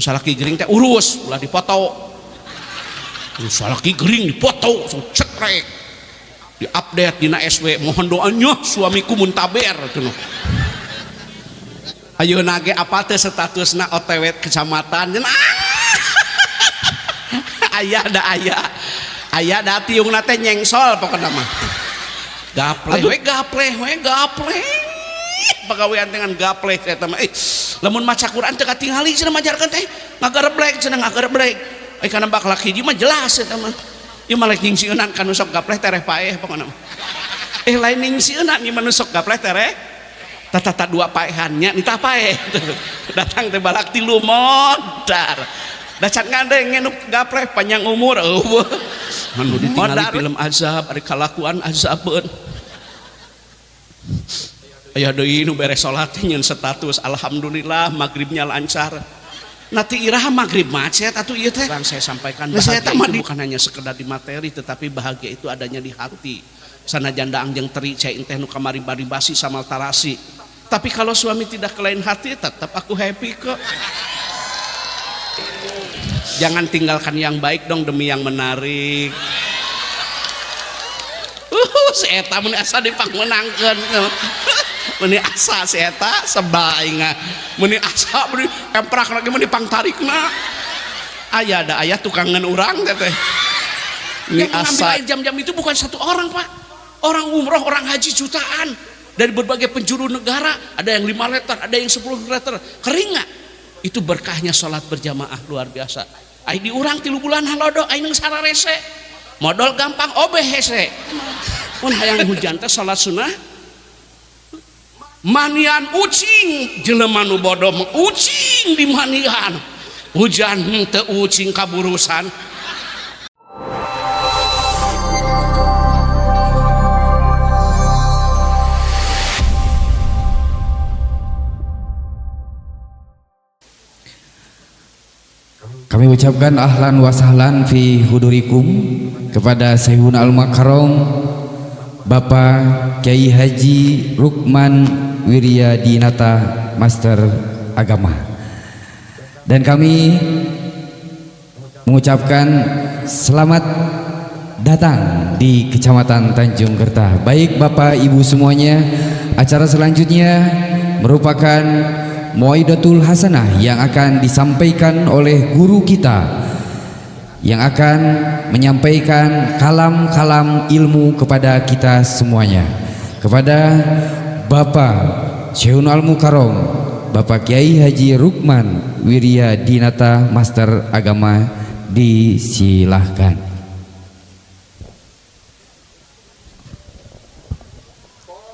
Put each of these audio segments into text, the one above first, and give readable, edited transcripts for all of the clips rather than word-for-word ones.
Salaki gering teh urus ulah dipoto. Salaki gering dipoto cekrek diupdate dina SW, mohon doanya suamiku muntaber cenah. Ayeuna ge apa teh statusna OTW kecamatan cenah. Aya da tiungna teh nyengsol pokona mah. Gapleh we gapleh. Pagawean dengan gapleh eta mah. Lamun maca Quran teu katingali cenah majarkeun teh ngagareblek cenah ngagareblek. Kana baklak hiji mah jelas eta mah. Ieu mah lain nyingsieunan kanu sok gapleh tereh paeh pokona mah. Lain nyingsieunan ieu mah sok gapleh tereh tata dua paehannya nita paeh. Datang teh balak tilu modar. Dacan ngandeng ngenuk gapleh panjang umur eueuh. Anu ditingali film azab ari kalakuan azabeun. Aya deui nu beres salat nyeun status alhamdulillah magribnya lancar. Nanti iraha magrib macet atuh ieu teh. Saya sampaikan bahagia itu bukan hanya sekedar di materi tetapi bahagia itu adanya di hati. Sanajan daang jeung teri cai teh nu kamari bari-basi samal tarasi. Tapi kalau suami tidak kelain hati tetap aku happy kok. Jangan tinggalkan yang baik dong demi yang menarik. Si eta mun asa dipangmenangkeun. Mun asa si eta sebaing. Mun asa beri emprak lagi mun dipangtarikna. Aya tukangan urang teh. Ini asa jam-jam itu bukan satu orang, Pak. Orang umroh, orang haji jutaan dari berbagai penjuru negara, ada yang 5 liter, ada yang 10 liter. Kering nggak? Itu berkahnya sholat berjamaah luar biasa. Ai diurang 3 bulan halodo ai nang sararese. Modal gampang obeh hese. Mun hayang hujan teh salat sunnah manian ucing jelema nu bodoh ucing di manian. Hujan teu ucing kaburusan. Kami ucapkan ahlan wa sahlan fi hudurikum kepada Sayyidun Al-Makarom Bapak Kiai Haji Rukman Wiryadinata Master Agama. Dan kami mengucapkan selamat datang di Kecamatan Tanjung Gertah. Baik Bapak Ibu semuanya, acara selanjutnya merupakan Mau'idatul Hasanah yang akan disampaikan oleh guru kita yang akan menyampaikan kalam-kalam ilmu kepada kita semuanya, kepada Bapak Syekhul Al-Mukarram Bapak Kiai Haji Rukman Wiryadinata Master Agama, disilahkan.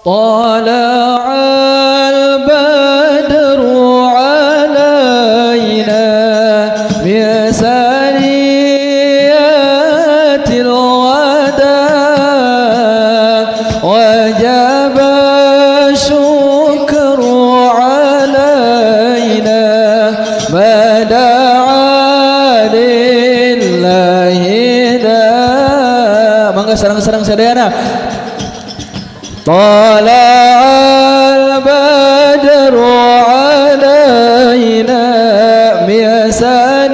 Tala'al badru alaina min saniyatil wada wajaba syukru alaina mada'a lillahi da. Mangga sareng-sareng sadayana. Tala'al badru alaina min saniyatil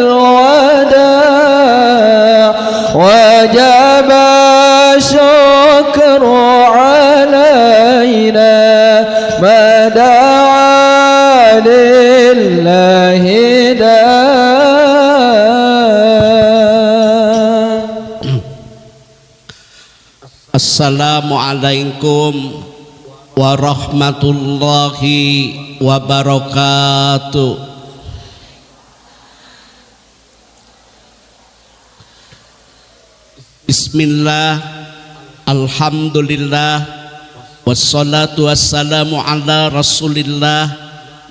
wada wajaba syukru alaina mada'a lillahi da. Assalamualaikum warahmatullahi wabarakatuh. Bismillah, alhamdulillah, wassalatu wassalamu ala rasulillah,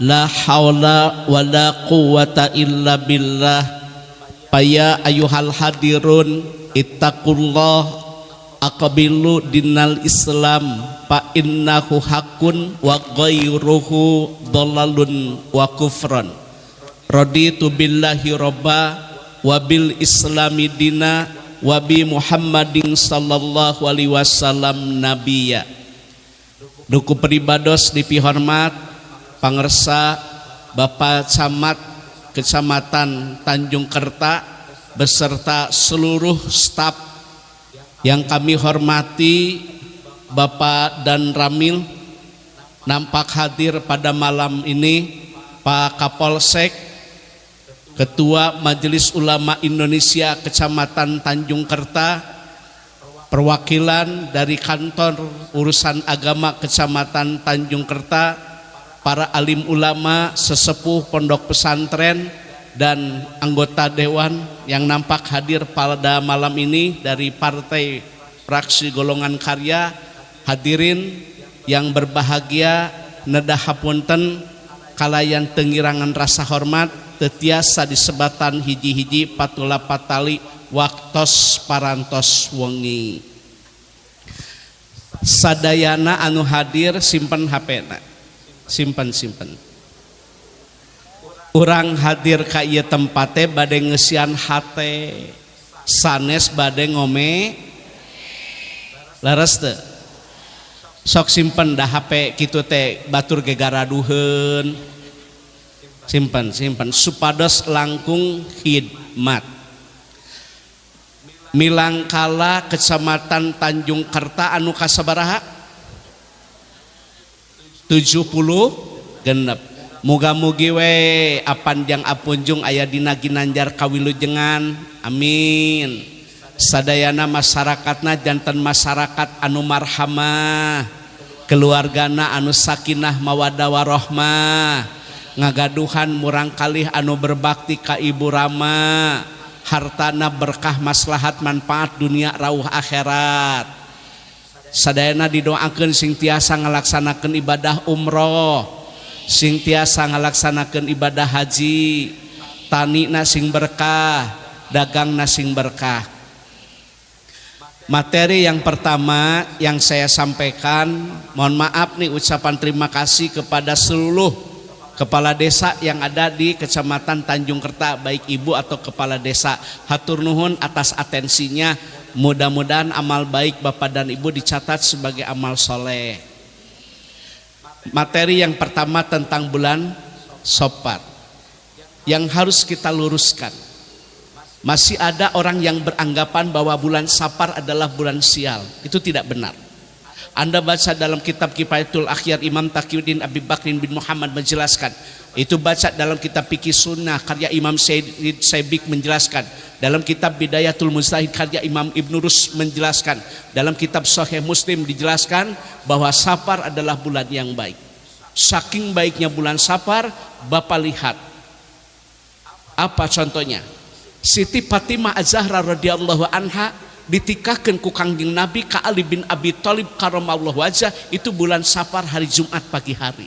la hawla wa la quwata illa billah. Faya ayuhal hadirun ittaqullah aqbilu dinal Islam fa innahu hakun wa ghairuhu dhalalun wa kufran. Raditu billahi robba wa bil islami dina wa bi Muhammadin sallallahu alaihi wasallam nabiyya. Duku peribados dipihormat pangersa Bapak Camat Kecamatan Tanjung Kerta beserta seluruh staf yang kami hormati, Bapak Dan Ramil nampak hadir pada malam ini, Pak Kapolsek, Ketua Majelis Ulama Indonesia Kecamatan Tanjung Kerta, perwakilan dari Kantor Urusan Agama Kecamatan Tanjung Kerta, para alim ulama, sesepuh pondok pesantren, dan anggota dewan yang nampak hadir pada malam ini dari Partai Fraksi Golongan Karya. Hadirin yang berbahagia, nedahapunten kalayan tengirangan rasa hormat tetiasa disebatan hiji-hiji patula patali waktos parantos wengi. Sadayana anu hadir simpen HP-na, simpen. Urang hadir ka ieu tempate bade ngeusian hate sanes bade ngome leres teu. Sok simpen dah HP kitu teh batur gegaraduheun. Simpen supados langkung khidmat. Milangkala Kecamatan Tanjung Kerta anu kasabaraha 70 genep. Muga-mugi we apanjang apunjung aya dina ginanjar kawilujengan, amin. Sadayana masyarakatna janten masyarakat anu marhamah, keluargana anu sakinah mawaddah warahmah, ngagaduhan murang kalih anu berbakti ka ibu rama, hartana berkah maslahat manfaat dunia rauh akhirat. Sadayana didoakeun sing tiasa ngalaksanakeun ibadah umroh, sing tiasa ngalaksanakeun ibadah haji, tanina sing berkah, dagangna sing berkah. Materi yang pertama yang saya sampaikan, mohon maaf nih ucapan terima kasih kepada seluruh kepala desa yang ada di Kecamatan Tanjung Kerta, baik ibu atau kepala desa. Hatur nuhun atas atensinya, mudah-mudahan amal baik bapak dan ibu dicatat sebagai amal soleh. Materi yang pertama tentang bulan Safar yang harus kita luruskan. Masih ada orang yang beranggapan bahwa bulan Safar adalah bulan sial. Itu tidak benar. Anda baca dalam kitab Kifayatul Akhyar, Imam Taqiyuddin Abi Bakrin bin Muhammad menjelaskan. Itu baca dalam kitab Fikih Sunnah karya Imam Said Saibik menjelaskan. Dalam kitab Bidayatul Mujtahid karya Imam Ibnu Rus menjelaskan. Dalam kitab Sahih Muslim dijelaskan bahwa Safar adalah bulan yang baik. Saking baiknya bulan Safar, Bapak lihat. Apa contohnya? Siti Fatimah Az-Zahra radhiyallahu anha ditikahkeun ku Kangjeng Nabi ka Ali bin Abi Thalib karamallahu wajah, itu bulan Safar hari Jumat pagi hari.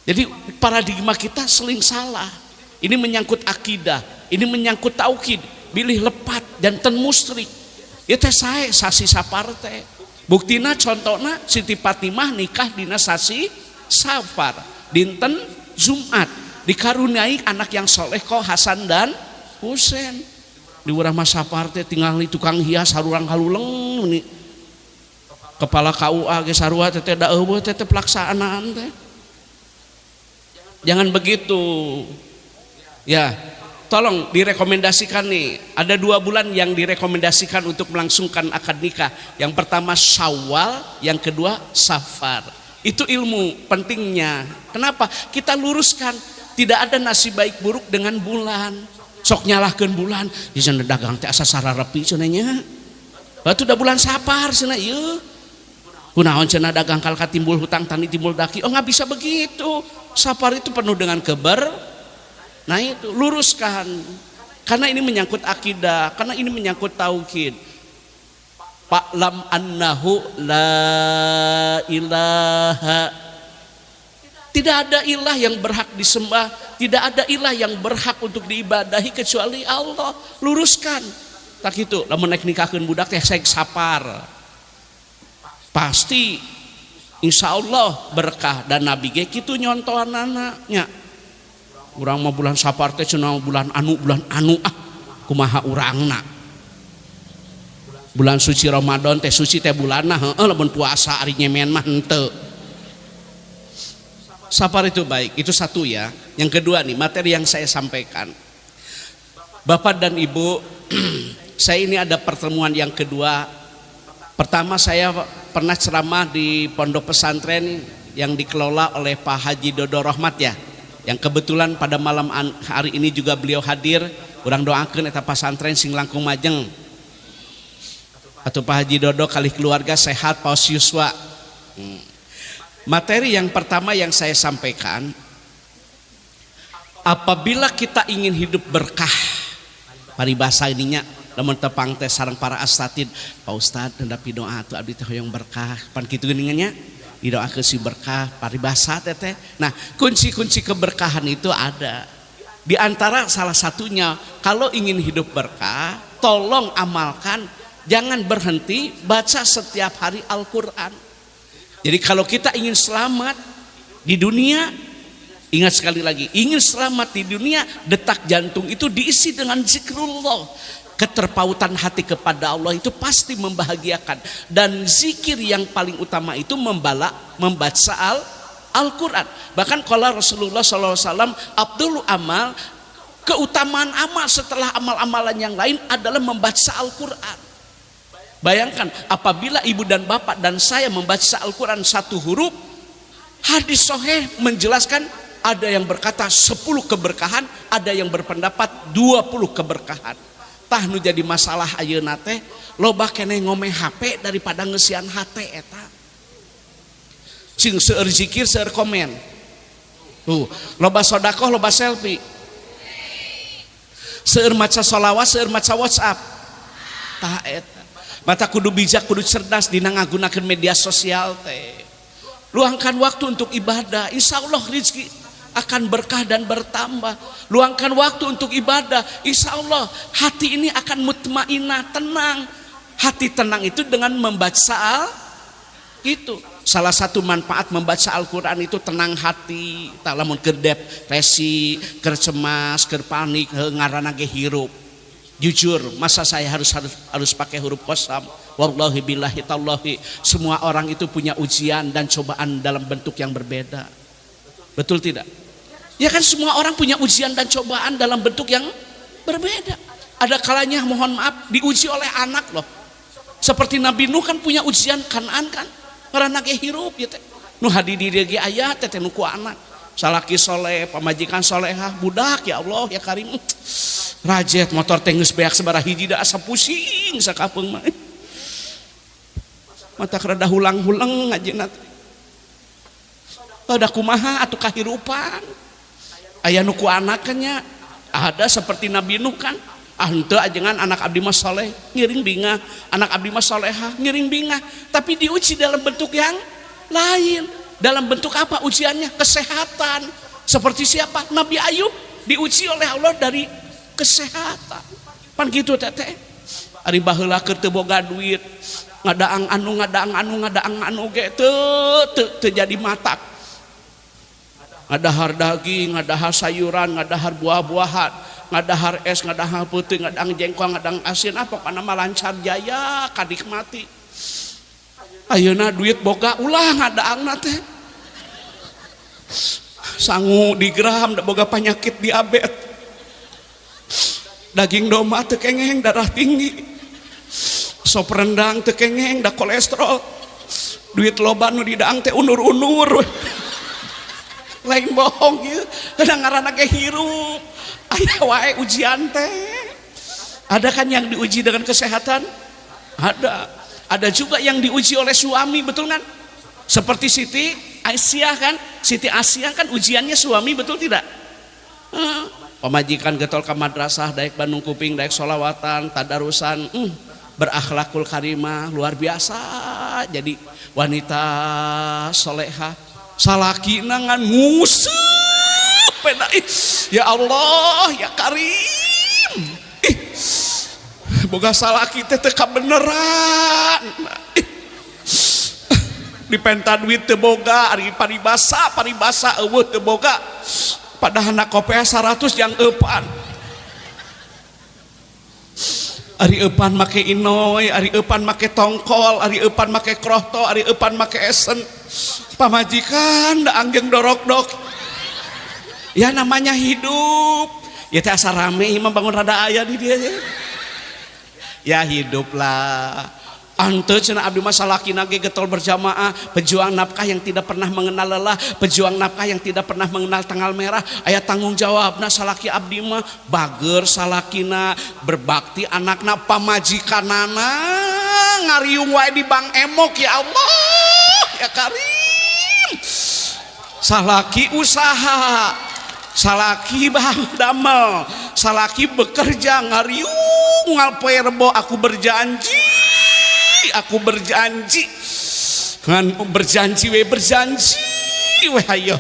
Jadi paradigma kita seling salah. Ini menyangkut akidah, ini menyangkut tauhid, bilih lepat dan ten musyrik. Ya teh sae sasi Safar teh. Buktina contohna Siti Fatimah nikah dina sasi Safar, dinten Jumat, dikaruniai anak yang soleh kok Hasan dan Husein. Di urang mah Safar teh tinggal di tukang hias harurang haluleng nih. Kepala KUA ge sarua teh da eueuh teh pelaksanaan teh. Jangan begitu. Ya, tolong direkomendasikan nih. Ada 2 bulan yang direkomendasikan untuk melangsungkan akad nikah. Yang pertama Syawal, yang kedua Safar. Itu ilmu pentingnya. Kenapa? Kita luruskan. Tidak ada nasib baik buruk dengan bulan. Sok nyalahkeun bulan, di sana dagang teh asa sararepi cenah nya. Batu da bulan Safar cenah ieu. Kunaon cenah dagang kal katimbul hutang tani timbul daki. Oh enggak bisa begitu. Safar itu penuh dengan Nah itu luruskan. Karena ini menyangkut akidah, karena ini menyangkut tauhid. Fa'lam annahu la ilaha. Tidak ada ilah yang berhak disembah, tidak ada ilah yang berhak untuk diibadahi kecuali Allah. Luruskan. Tak itu, lamun naik nikahkeun budak teh saek Safar. Pasti insya Allah berkah dan Nabi ge kitu nyontohanana nya. Urang mah bulan Safar teh cenah bulan anu kumaha urangna. Bulan suci Ramadan teh suci teh bulanna, heueuh lamun puasa ari nyemen mah henteu. Sabar itu baik, itu satu ya. Yang kedua nih, materi yang saya sampaikan. Bapak dan Ibu, saya ini ada pertemuan yang kedua. Pertama saya pernah ceramah di pondok pesantren yang dikelola oleh Pak Haji Dodo Rahmat ya. Yang kebetulan pada malam hari ini juga beliau hadir. Urang doakeun eta pesantren sing langkung majeng. Atau Pak Haji Dodo kali keluarga sehat, Paus Yuswa. Materi yang pertama yang saya sampaikan, apabila kita ingin hidup berkah, paribasa ininya lamun tepang teh sareng para asatid, Pak Ustad hendak doa atuh abdi teh hoyong berkah, pan kitu geuningannya didoakeun si berkah paribasa teh. Nah, kunci-kunci keberkahan itu ada. Di antara salah satunya, kalau ingin hidup berkah, tolong amalkan, jangan berhenti baca setiap hari Al-Qur'an. Jadi kalau kita ingin selamat di dunia, ingat sekali lagi, ingin selamat di dunia, detak jantung itu diisi dengan zikrullah. Keterpautan hati kepada Allah itu pasti membahagiakan. Dan zikir yang paling utama itu membaca Al-Quran. Bahkan kalau Rasulullah SAW, Abdul amal, keutamaan amal setelah amal-amalan yang lain adalah membaca Al-Quran. Bayangkan apabila ibu dan bapak dan saya membaca Al-Quran satu huruf, hadis sahih menjelaskan ada yang berkata 10 keberkahan, ada yang berpendapat 20 keberkahan. Tah nu jadi masalah ayeuna teh loba keneh ngomeh HP daripada ngeusian hate eta. Sing seueur zikir seueur komen. Loba sedekah loba selfie. Seueur maca sholawat seueur maca WhatsApp. Tah eta. Mata kudu bijak, kudu cerdas dina ngagunakeun media sosial teh. Luangkan waktu untuk ibadah, insya Allah rezeki akan berkah dan bertambah. Luangkan waktu untuk ibadah, insya Allah hati ini akan mutmainah, tenang. Hati tenang itu dengan membaca itu. Salah satu manfaat membaca Al-Quran itu tenang hati. Tak lamun keur depresi, keur cemas, keur panik, ngaranna ge hirup. Jujur, masa saya harus pakai huruf qasam? Wallahi billahi tallahi, semua orang itu punya ujian dan cobaan dalam bentuk yang berbeda. Betul tidak? Ya kan semua orang punya ujian dan cobaan dalam bentuk yang berbeda. Ada kalanya mohon maaf diuji oleh anak loh. Seperti Nabi Nuh kan punya ujian Kanaan kan. Karena ge hirup ya teh. Nu hadi di dieu aya teh nu ku anak. Salaki soleh, pamajikan solehah, budak ya Allah ya Karim. Rajet motor teh geus beak sabaraha hiji da asa pusing sakapeung mah. Mata kerada hulang-hulang ngajina teh. Ada kumaha atuh kahirupan. Aya nu ku anakannya ada seperti Nabi Nuh kan. Henteu ajengan anak abdi mah saleh ngiring bingah, anak abdi mah salehah ngiring bingah, tapi diuji dalam bentuk yang lain. Dalam bentuk apa ujiannya? Kesehatan. Seperti siapa? Nabi Ayub diuji oleh Allah dari kesehatan. Pan gitu teteh. Ari baheula keur teu boga duit, ngadaang anu ge teu jadi matak. Ngadahar daging, ngadahar sayuran, ngadahar buah-buahan, ngadahar es, ngadahar peuting, ngadang jengkol, ngadang asin, apa kana mah lancar jaya kadikmati. Ayeuna duit boga ulah ngadaangna teh. Sangu digram da boga penyakit diabetes. Daging domba teu kengeng darah tinggi. Sop rendang teu kengeng da kolesterol. Duit loba nu didaang teh unur-unur. Lain bohong ieu, kadang ngaranna ge hirup. Aya wae ujian teh. Ada kan yang diuji dengan kesehatan? Ada. Ada juga yang diuji oleh suami, betul kan? Seperti Siti Aisyah kan? Siti Aisyah kan ujiannya suami, betul tidak? Pemajikan getol ke madrasah, daek Bandung Kuping, daek solawatan, tadarusan, berakhlakul karimah, luar biasa. Jadi wanita solehah, salaki nangan nguseup peda. Ya Allah, ya Karim. Boga salaki teh teu kabeneran. Dipenta duit teu boga, ari paribasa eueuh teu boga. Padahal na kopea 100 yang eupan. Ari eupan make inoy, ari eupan make tongkol, ari eupan make krohto, ari eupan make esen. pamajikan da anggeng dorok-dok. Ya namanya hidup. Ya teh asa rame imam bangun rada aya di dia. Ya hiduplah. Anteu cenah abdi mah salakina ge getol berjamaah, pejuang nafkah yang tidak pernah mengenal lelah, pejuang nafkah yang tidak pernah mengenal tanggal merah. Aya tanggung jawabna salaki abdi mah bager salakina, berbakti anakna, pamajikanana, ngariung wae di Bang Emok. Ya Allah ya Karim. Salaki usaha, salaki damel, salaki bekerja, ngariung ngalpoe rebo. Aku berjanji kan berjanji we ayo.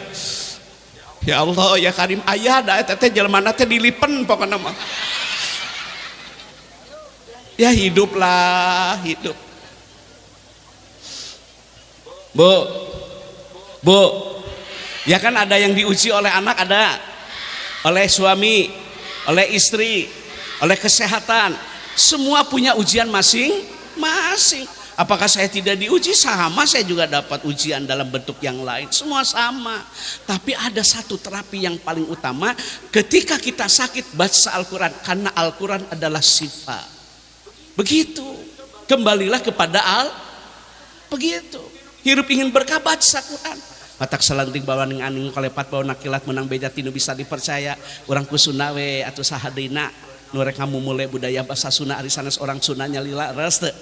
Ya Allah ya Karim, aya da eta teh jelema teh dilipen pokona mah. Ya hiduplah, hidup. Bu, ya kan ada yang diuji oleh anak, ada oleh suami, oleh istri, oleh kesehatan. Semua punya ujian masing-masing. Apakah saya tidak diuji? Sama, saya juga dapat ujian dalam bentuk yang lain. Semua sama. Tapi ada satu terapi yang paling utama ketika kita sakit, baca Al-Quran. Karena Al-Quran adalah syifa. Begitu. Kembalilah kepada begitu. Hirup ingin berkah, baca Al-Quran. Matak selanting bawa ning aning kalepat bawa nakilat menang beja tinu bisa dipercaya. Urang kusuna we atuh sahadina nu rek ngamumule budaya basa Sunda ari sanes orang Sunda nyalila reus teu.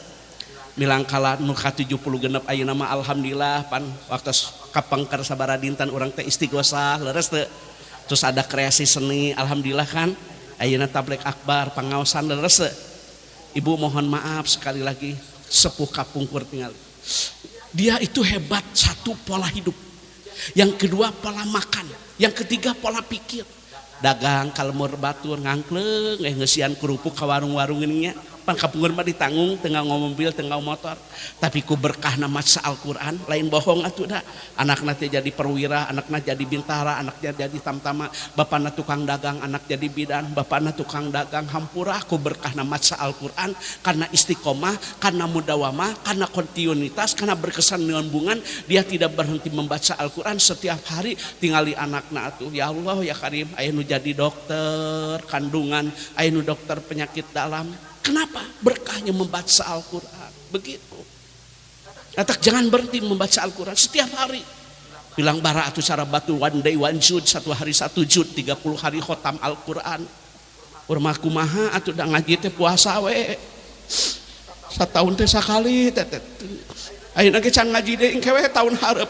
Milang kala nu ka-70 genep ayeuna mah alhamdulillah pan waktu kapengker sabaraha dinten urang teh istighosah leres teu. Terus ada kreasi seni alhamdulillah kan. Ayeuna tablek akbar pangaosan leres teu. Ibu mohon maaf sekali lagi sepuh kapungkur tinggal. Dia itu hebat, satu pola hidup. Yang kedua pola makan, yang ketiga pola pikir. Dagang kalmur batur ngangkleng ngeusian kerupuk ka warung-warung ininya pan kapungeun mah ditanggung tengah mobil tengah motor. Tapi ku berkahna maca Al-Qur'an lain bohong atuh da. Anakna teh jadi perwira, anakna jadi bintara, anaknya jadi tamtama, bapana tukang dagang, anak jadi bidan, bapana tukang dagang hampura. Ku berkahna maca Al-Qur'an karena istiqomah, karena mudawamah, karena kontinuitas, karena berkesan hubungan. Dia tidak berhenti membaca Al-Qur'an setiap hari. Tingali anakna atuh ya Allah ya Karim, aya nu jadi dokter kandungan, aya nu dokter penyakit dalam. Kenapa? Berkahnya membaca Al-Quran. Begitu. Atak jangan berhenti membaca Al-Quran setiap hari. Bilang bara atuh cara batu one day one jud, 1 hari 1 jud, 30 hari khotam Al-Quran. Urmah kumaha atuh da ngaji teh puasa we. Satahun teh sakali teh. Ayeuna ge can ngaji deui engke we tahun hareup.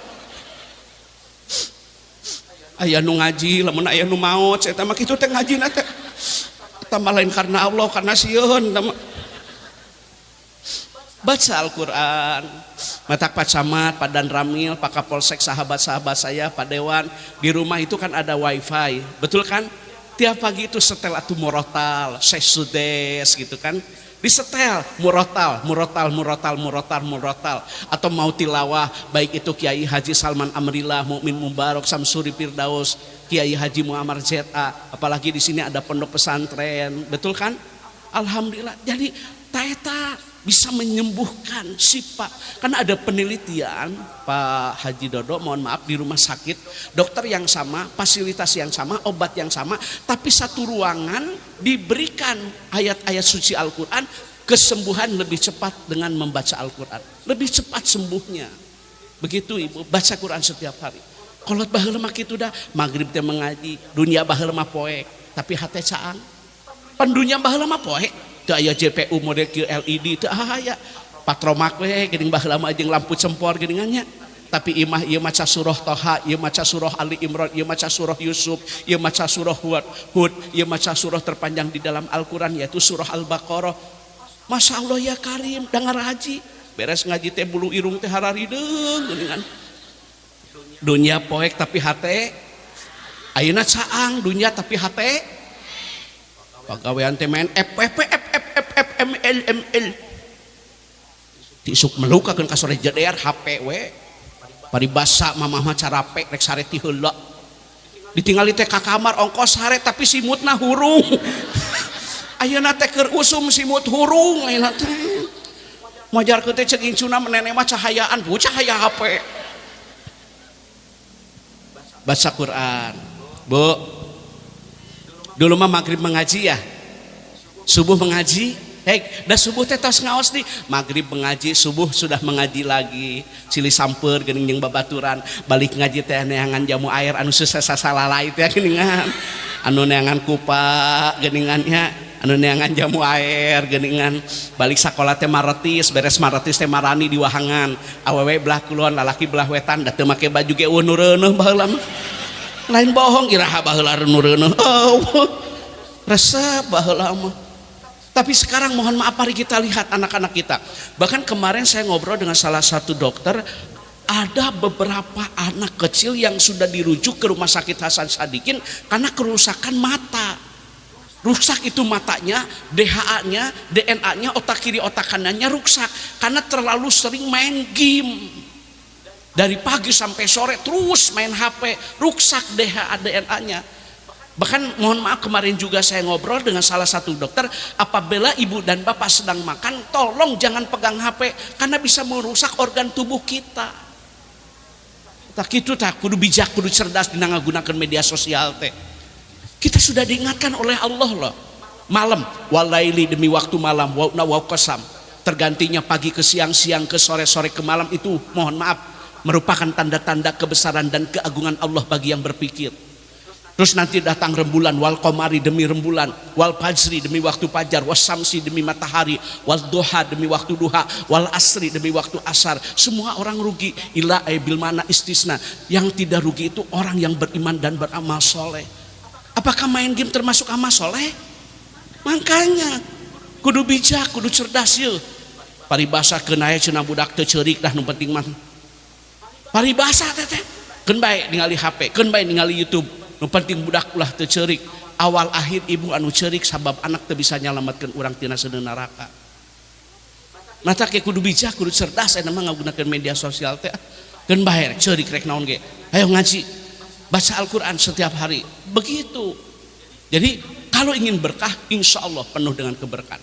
Aya nu ngaji lamun aya nu maot eta mah kitu teh ngajina teh. Tambah lain karena Allah, karena sieun baca Al-Quran. Matak Pak Camat, Pak Dan Ramil, Pak Kapolsek, sahabat-sahabat saya, Pak Dewan. Di rumah itu kan ada wifi, betul kan? Tiap pagi itu setel atuh murotal, sesudes gitu kan. Disetel murotal atau mau tilawah, baik itu Kiai Haji Salman Amrillah, Mukmin Mubarak, Samsuri Firdaus, Kiai Haji Muammar ZA, apalagi di sini ada pondok pesantren, betul kan? Alhamdulillah. Jadi taeta bisa menyembuhkan sifat. Karena ada penelitian Pak Haji Dodo, mohon maaf, di rumah sakit, dokter yang sama, fasilitas yang sama, obat yang sama, tapi satu ruangan diberikan ayat-ayat suci Al-Quran, kesembuhan lebih cepat dengan membaca Al-Quran, lebih cepat sembuhnya. Begitu Ibu, baca Quran setiap hari. Kolot baheula mah kitu dah, magrib teh mengaji, dunia baheula mah poek, tapi hate caang. Pan dunia baheula mah poek, teu aya JPU model kieu LED teu aya. Patromak we geuning baheula mah jeung lampu cempor geuningannya. Tapi imah ieu maca surah Toha, ieu maca surah Ali Imran, ieu maca surah Yusuf, ieu maca surah Hud, ieu maca surah terpanjang di dalam Al-Qur'an yaitu surah Al-Baqarah. Masya Allah ya Karim, dengar haji. Beres ngaji teh bulu irung teh hararideung geuningan. Dunia poek tapi hate ayeuna caang, dunia tapi hate pagawean teh main FFML tisuk melukakeun ka sore jeder HP we paribasa mamah mah carape rek sare ti heula ditinggali teh ka kamar ongkos sare tapi simutna hurung ayeuna teh keur usum simut hurung ayeuna teh majarkeun teh ceuk incuna menene mah cahayaan bu cahaya HP baca Quran. Bu, dulu mah maghrib mengaji ya, subuh mengaji. Dah subuh teh tos ngaos di maghrib mengaji, subuh sudah mengaji lagi, silih samper geuning jeung babaturan, balik ngaji teh neangan jamu air anu susah salalai teh geuningan, anu neangan kupa geuningannya, anu neangan jamu air geuningan, balik sakola teh maretis, beres maretis teh marani di wahangan, awewe belah kulon lalaki belah wetan, da teu make baju ge nu reuneuh baheula mah. Lain bohong iraha baheula nu reuneuh. Oh, resep baheula mah. Tapi sekarang mohon maaf, mari kita lihat anak-anak kita. Bahkan kemarin saya ngobrol dengan salah satu dokter, ada beberapa anak kecil yang sudah dirujuk ke rumah sakit Hasan Sadikin karena kerusakan mata. Rusak itu matanya, DHA-nya, DNA-nya, otak kiri otak kanannya rusak karena terlalu sering main game. Dari pagi sampai sore terus main HP, rusak DHA DNA-nya. Bahkan mohon maaf, kemarin juga saya ngobrol dengan salah satu dokter, apabila ibu dan bapak sedang makan, tolong jangan pegang HP karena bisa merusak organ tubuh kita. Tak gitu tak, kudu bijak, kudu cerdas dina ngagunakeun media sosial teh. Kita sudah diingatkan oleh Allah loh. Malam, walaili demi waktu malam, wa qasam. Tergantinya pagi ke siang, siang ke sore, sore ke malam, itu mohon maaf merupakan tanda-tanda kebesaran dan keagungan Allah bagi yang berpikir. Terus nanti datang rembulan, wal qamari demi rembulan, wal fajri demi waktu fajar, was samsi demi matahari, wal duha demi waktu duha, wal asri demi waktu asar. Semua orang rugi, illa bil mana istisna. Yang tidak rugi itu orang yang beriman dan beramal soleh. Apakah main game termasuk amal soleh? Makanya kudu bijak, kudu cerdas ye. Paribasa kenaya cenah budak teu ceurik dah nu penting mah. Paribasa teh keun bae ningali HP, keun bae ningali YouTube. Nu penting budak ulah teu ceurik. Awal akhir ibu anu ceurik sabab anak teu bisa nyalametkeun urang tina seuneu neraka. Mata ke kudu bijak, kudu cerdas aya mah ngagunakeun media sosial teh. Keun bae ceurik rek naon ge. Ayo ngaji. Baca Al-Qur'an setiap hari. Begitu. Jadi kalau ingin berkah, insya Allah penuh dengan keberkahan.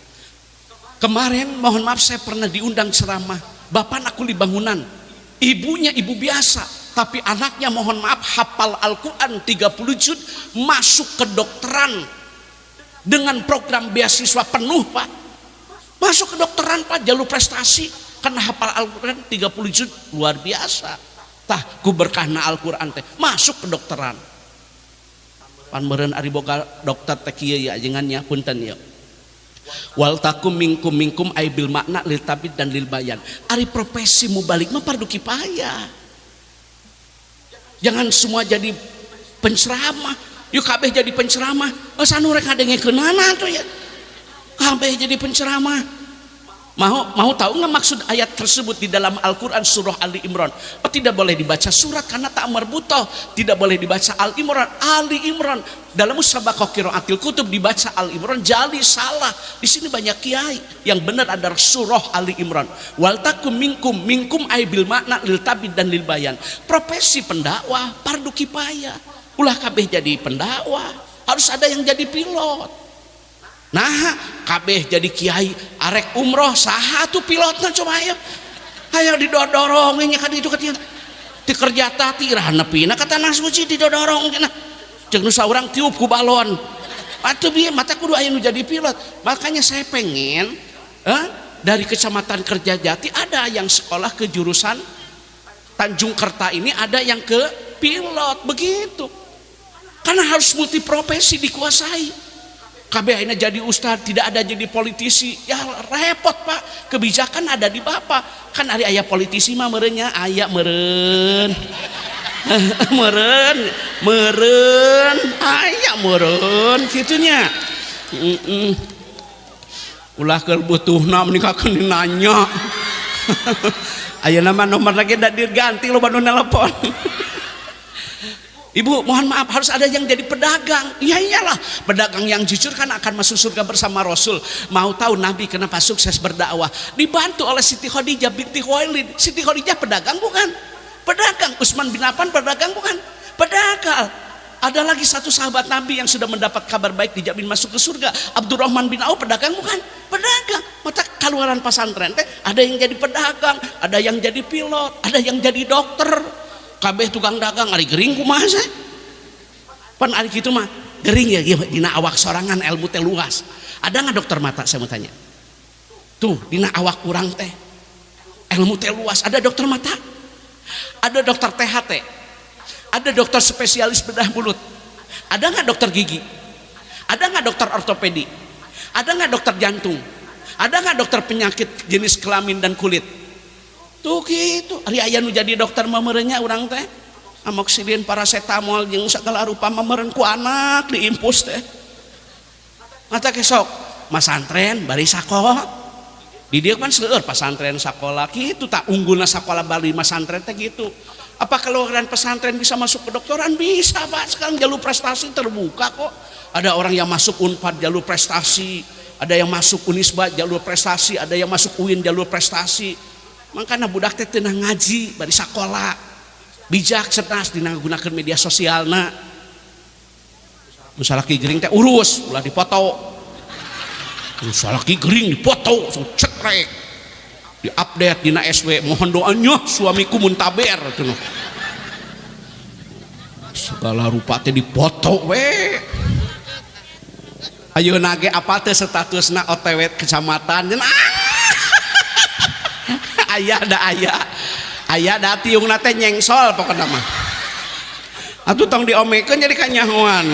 Kemarin mohon maaf saya pernah diundang ceramah. Bapak aku di bangunan. Ibunya ibu biasa, tapi anaknya mohon maaf hafal Al-Quran 30 juz, masuk ke dokteran dengan program beasiswa penuh Pak. Masuk ke dokteran Pak, jalur prestasi karena hafal Al-Quran 30 juz, luar biasa. Tah ku berkahna Al-Quran teh masuk ke dokteran. Pan meureun ari boga dokter teh kieu ya ajengannya punten ya. Wal takum minkum ay bil makna lil tabid dan lil bayan. Ari profesi mubalik mah fardu kifayah. Jangan semua jadi penceramah. Yuk kabeh jadi penceramah. Sanu rek ngadengekeunana tuh ya. Kabeh jadi penceramah. Mau tahu nggak maksud ayat tersebut di dalam Al-Quran surah Ali Imran? Oh, tidak boleh dibaca surat karena tak marbutoh. Tidak boleh dibaca Ali Imran. Dalam musabaqah qiraatil kutub dibaca Ali Imran, jali salah. Di sini banyak kiai. Yang benar adalah surah Ali Imran. Wal takum minkum ay bil makna lil tabid dan lil bayan. Profesi pendakwah fardu kifayah. Ulah kabeh jadi pendakwah. Harus ada yang jadi pilot. Nah, kabeh jadi kiai arek umroh saha tuh pilotna coba ayo didorongnya kan itu katian ti kerja tati iraha nepina kata tanah suci didorong cenah jeung nu saurang tiup ku balon atuh bieu mata kudu aya nu jadi pilot. Makanya saya pengen dari Kecamatan Kerjajati ada yang sekolah ke jurusan Tanjung Kerta ini, ada yang ke pilot begitu. Karena harus multiprofesi dikuasai. Kabeh akhirnya jadi ustadz, tidak ada jadi politisi, ya repot Pak. Kebijakan ada di Bapak. Kan hari ayah politisi mah merenya aya meren aya meren gitunya. Ulah keur butuhna meninggalkeun nanya. Ayeuna mah nomor lagi da diganti loba nu nelpon. Ibu mohon maaf, harus ada yang jadi pedagang. Iya iyalah, pedagang yang jujur kan akan masuk surga bersama Rasul. Mau tahu Nabi kenapa sukses berdakwah? Dibantu oleh Siti Khadijah binti Khuwailid. Siti Khadijah pedagang bukan? Pedagang. Utsman bin Affan pedagang bukan? Pedagang. Ada lagi satu sahabat Nabi yang sudah mendapat kabar baik dijamin masuk ke surga. Abdurrahman bin Auf pedagang bukan? Pedagang. Mata keluaran pesantren teh ada yang jadi pedagang, ada yang jadi pilot, ada yang jadi dokter. kabeh tukang dagang ari gering kumaha sih pan ari kitu mah gering ya dina awak sorangan ilmu teh luas. Ada nggak dokter mata saya mau tanya tuh dina awak kurang teh ilmu teh luas, ada dokter mata, ada dokter THT, ada dokter spesialis bedah mulut, ada nggak dokter gigi, ada nggak dokter ortopedi, ada nggak dokter jantung, ada nggak dokter penyakit jenis kelamin dan kulit tuh gitu. Ari aya nu jadi dokter mamerenya urang teh amoxicillin paracetamol jeung segala rupa mameureun ku anak diimpus teh mata kesok masantren bari sakola di dia kan seueur pesantren sakola gitu tak unggulna sakola bari masantren teh gitu. Apa keluaran pesantren bisa masuk ke dokteran? Bisa Pak, sekarang jalur prestasi terbuka kok. Ada orang yang masuk Unpad jalur prestasi, ada yang masuk Unisba jalur prestasi, ada yang masuk UIN jalur prestasi. Makanya budak teh teu ngaji bari sakola bijak cerdas dina gunakeun media sosialna. Misalnya gering teh urus ulah dipoto. Misalnya gering dipoto so cekrek diupdate dina SW mohon doanya suamiku muntaber cenah. Segala rupa teh dipoto we. Ayeuna ge apa teh statusna OTW kecamatan cenah. Aya da tiungna teh nyengsol pokokna mah. Atuh tong diomekeun jadi kanyahoan.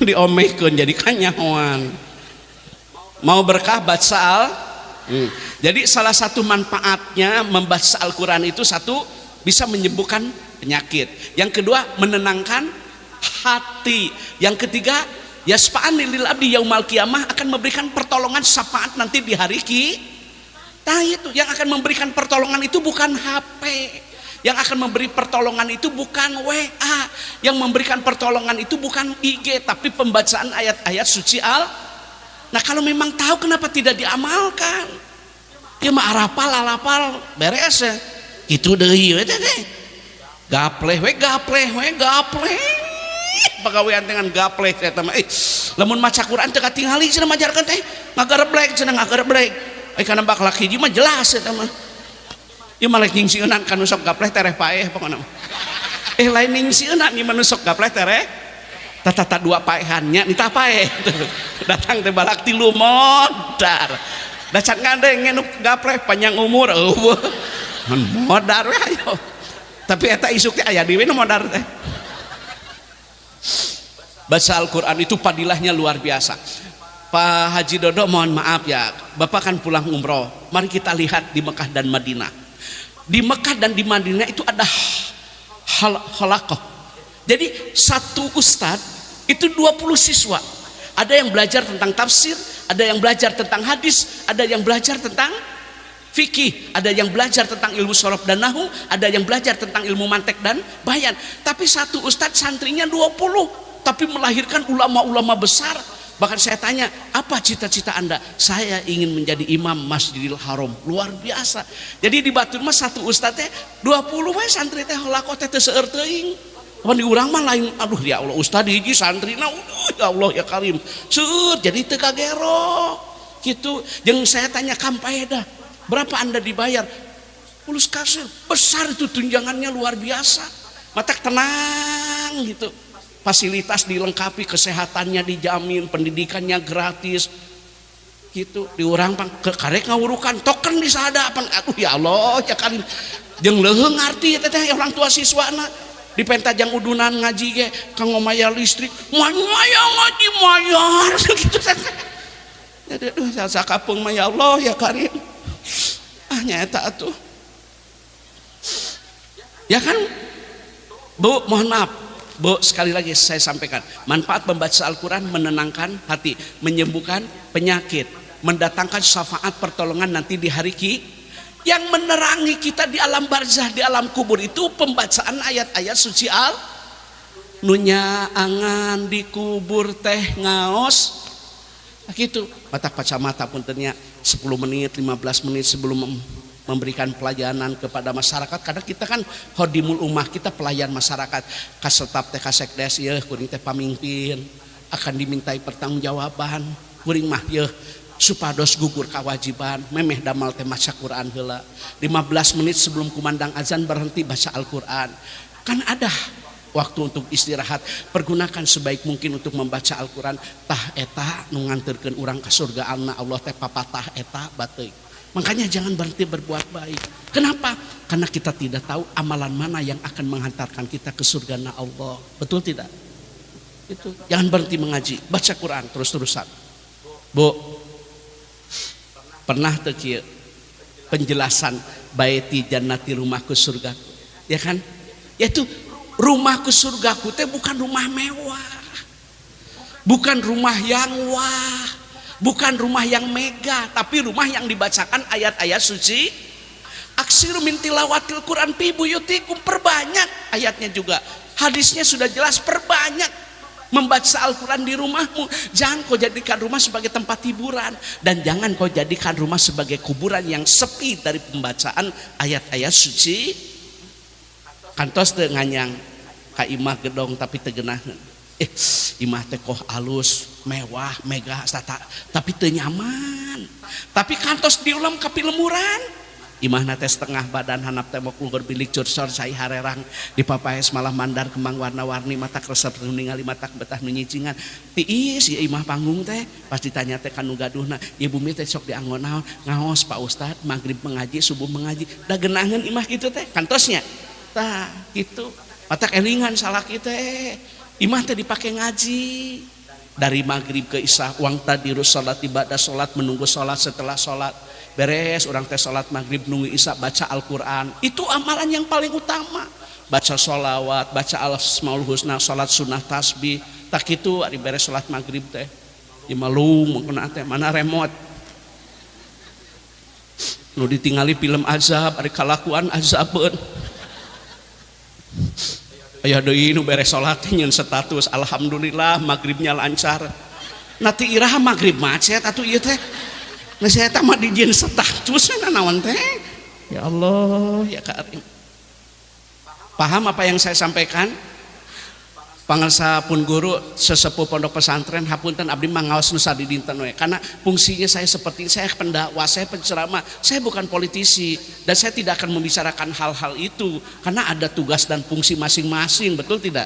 Diomekeun jadi kanyahoan. Mau berkah baca Jadi salah satu manfaatnya membaca Al-Quran itu satu bisa menyembuhkan penyakit. Yang kedua menenangkan hati. Yang ketiga yasfa'an lil abdi yaumal qiyamah akan memberikan pertolongan syafaat nanti di hari Nah itu yang akan memberikan pertolongan itu bukan HP, yang akan memberi pertolongan itu bukan WA, yang memberikan pertolongan itu bukan IG, tapi pembacaan ayat-ayat suci Nah kalau memang tahu kenapa tidak diamalkan? Ya mah arapal beres ya. Gitu deui we teh. Gapleh. Pagawean dengan gapleh eta mah. Lamun maca Quran teu katingali cenah majarkeun teh. Ngagareblek. Kana bak laki hiji mah jelas eta mah. Ieu malek nyingsieunan kanu sok gapleh tereh paeh pokona. Lain nyingsieunan ieu manusok gapleh tereh tata dua paehannya nita paeh. Datang teh balak tilu modar. Dacan ngandeng ngenuk gapleh panjang umur modar we ayo. Tapi eta isuk teh aya di nu modar teh. Baca Al-Quran itu padilahnya luar biasa. Pak Haji Dodo mohon maaf ya, Bapak kan pulang umroh. Mari kita lihat di Mekah dan Madinah. Di Mekah dan di Madinah itu ada halaqah. Jadi satu ustadz itu 20 siswa. Ada yang belajar tentang tafsir, ada yang belajar tentang hadis, ada yang belajar tentang fikih, ada yang belajar tentang ilmu sorof dan nahu, ada yang belajar tentang ilmu mantek dan bayan. Tapi satu ustadz santrinya 20, tapi melahirkan ulama-ulama besar. Bahkan saya tanya, apa cita-cita Anda? Saya ingin menjadi imam Masjidil Haram. Luar biasa. Jadi di Batur mah satu ustadz teh 20 we santri teh halaqah teh teu seueur teuing. Pan di urang mah lain, aduh ya Allah ustad hiji santrina, ya Allah ya Karim. Seueur jadi teu kagero. Gitu. Jeung saya tanya kampaeda, berapa Anda dibayar? Pulus kasir, besar itu tunjangannya luar biasa. Matak tenang gitu. Fasilitas dilengkapi, kesehatannya dijamin, pendidikannya gratis. Gitu. Di urang pang karek ngawurukan token disadapan. Aduh ya Allah ya Karim. Jeung leuheung ngarti teh orang tua siswana. Di pentajang udunan ngaji ge kanggo mayar listrik mayar ngaji mayar gitu teh. Aduh sakapung mah ya Allah ya Karim. Nyata atuh. Ya kan? Bu, mohon maaf. Bu, sekali lagi saya sampaikan, manfaat membaca Al-Quran menenangkan hati, menyembuhkan penyakit, mendatangkan syafaat pertolongan nanti di hari yang menerangi kita di alam barzah, di alam kubur itu pembacaan ayat-ayat suci nunya angan di kubur teh ngaos gitu. Mata kacamata puntennya 10 menit 15 menit sebelum memberikan pelayanan kepada masyarakat, karena kita kan hodimul ummah, kita pelayan masyarakat. Kasetap teh kasekdes ye kuring teh pamimpin akan dimintai pertanggungjawaban kuring mah ye supados gugur kewajiban memeh damal teh maca Quran heula 15 menit sebelum kumandang azan berhenti baca Al-Quran. Kan ada waktu untuk istirahat, pergunakan sebaik mungkin untuk membaca Al-Quran. Tah eta nu nganterkeun urang ka surgaanna Allah teh papatah eta bateuk. Makanya jangan berhenti berbuat baik. Kenapa? Karena kita tidak tahu amalan mana yang akan menghantarkan kita ke surgana Allah. Betul tidak? Itu. Jangan berhenti mengaji, baca Quran terus-terusan. Bu, pernah teu kieu penjelasan baiti jannati rumahku surgaku, ya kan? Yaitu rumahku surgaku teh bukan rumah mewah, bukan rumah yang wah, bukan rumah yang megah, tapi rumah yang dibacakan ayat-ayat suci. Aksiru min tilawatil Quran fi buyutikum, perbanyak ayatnya juga. Hadisnya sudah jelas, perbanyak membaca Al-Quran di rumahmu. Jangan kau jadikan rumah sebagai tempat hiburan, dan jangan kau jadikan rumah sebagai kuburan yang sepi dari pembacaan ayat-ayat suci. Kantos teu nganyang ka imah gedong tapi teu geunaheun. Imah teh koh alus, mewah, megah, tapi teu nyaman. Tapi kantos diulam ka pilemuran. Imahna teh setengah badan hanap tembok luhur bilik cursor sai harerang dipapaes malah mandar kembang warna-warni matak resep nu ningali matak betah nu nyicingan. Tiis ieu imah panggung teh pas ditanya teh kanu gaduhna, ibu mi teh sok dianggo naon? Ngaos Pak Ustad, magrib mengaji, subuh mengaji. Da geunaheun imah kitu teh kantosnya. Tah kitu. Matak elingan salah kitu teh. Imah teh dipake ngaji. Dari magrib ke isya uang tadirus salat ibadah salat menunggu salat setelah salat. Beres orang teh salat maghrib nunggu isya baca Al-Quran. Itu amalan yang paling utama. Baca sholawat, baca al-asmaul husna, salat sunnah tasbih. Tak itu ari beres salat maghrib teh ieu malung mungkin teh mana remote nu ditingali film azab ari kalakuan azabeun. Aya deui nu beres salat nyeun status alhamdulillah maghribnya lancar. Nanti iraha maghrib macet atuh ieu teh. Nah saya tak mah dijieun status naon teh. Ya Allah, ya Karim. Paham apa yang saya sampaikan? Pangarsa pun guru sesepuh pondok pesantren hapunten abdi mah ngaos nu sadi dinten we. Karena fungsinya saya seperti saya pendakwah, saya penceramah, saya bukan politisi dan saya tidak akan membicarakan hal-hal itu karena ada tugas dan fungsi masing-masing, betul tidak?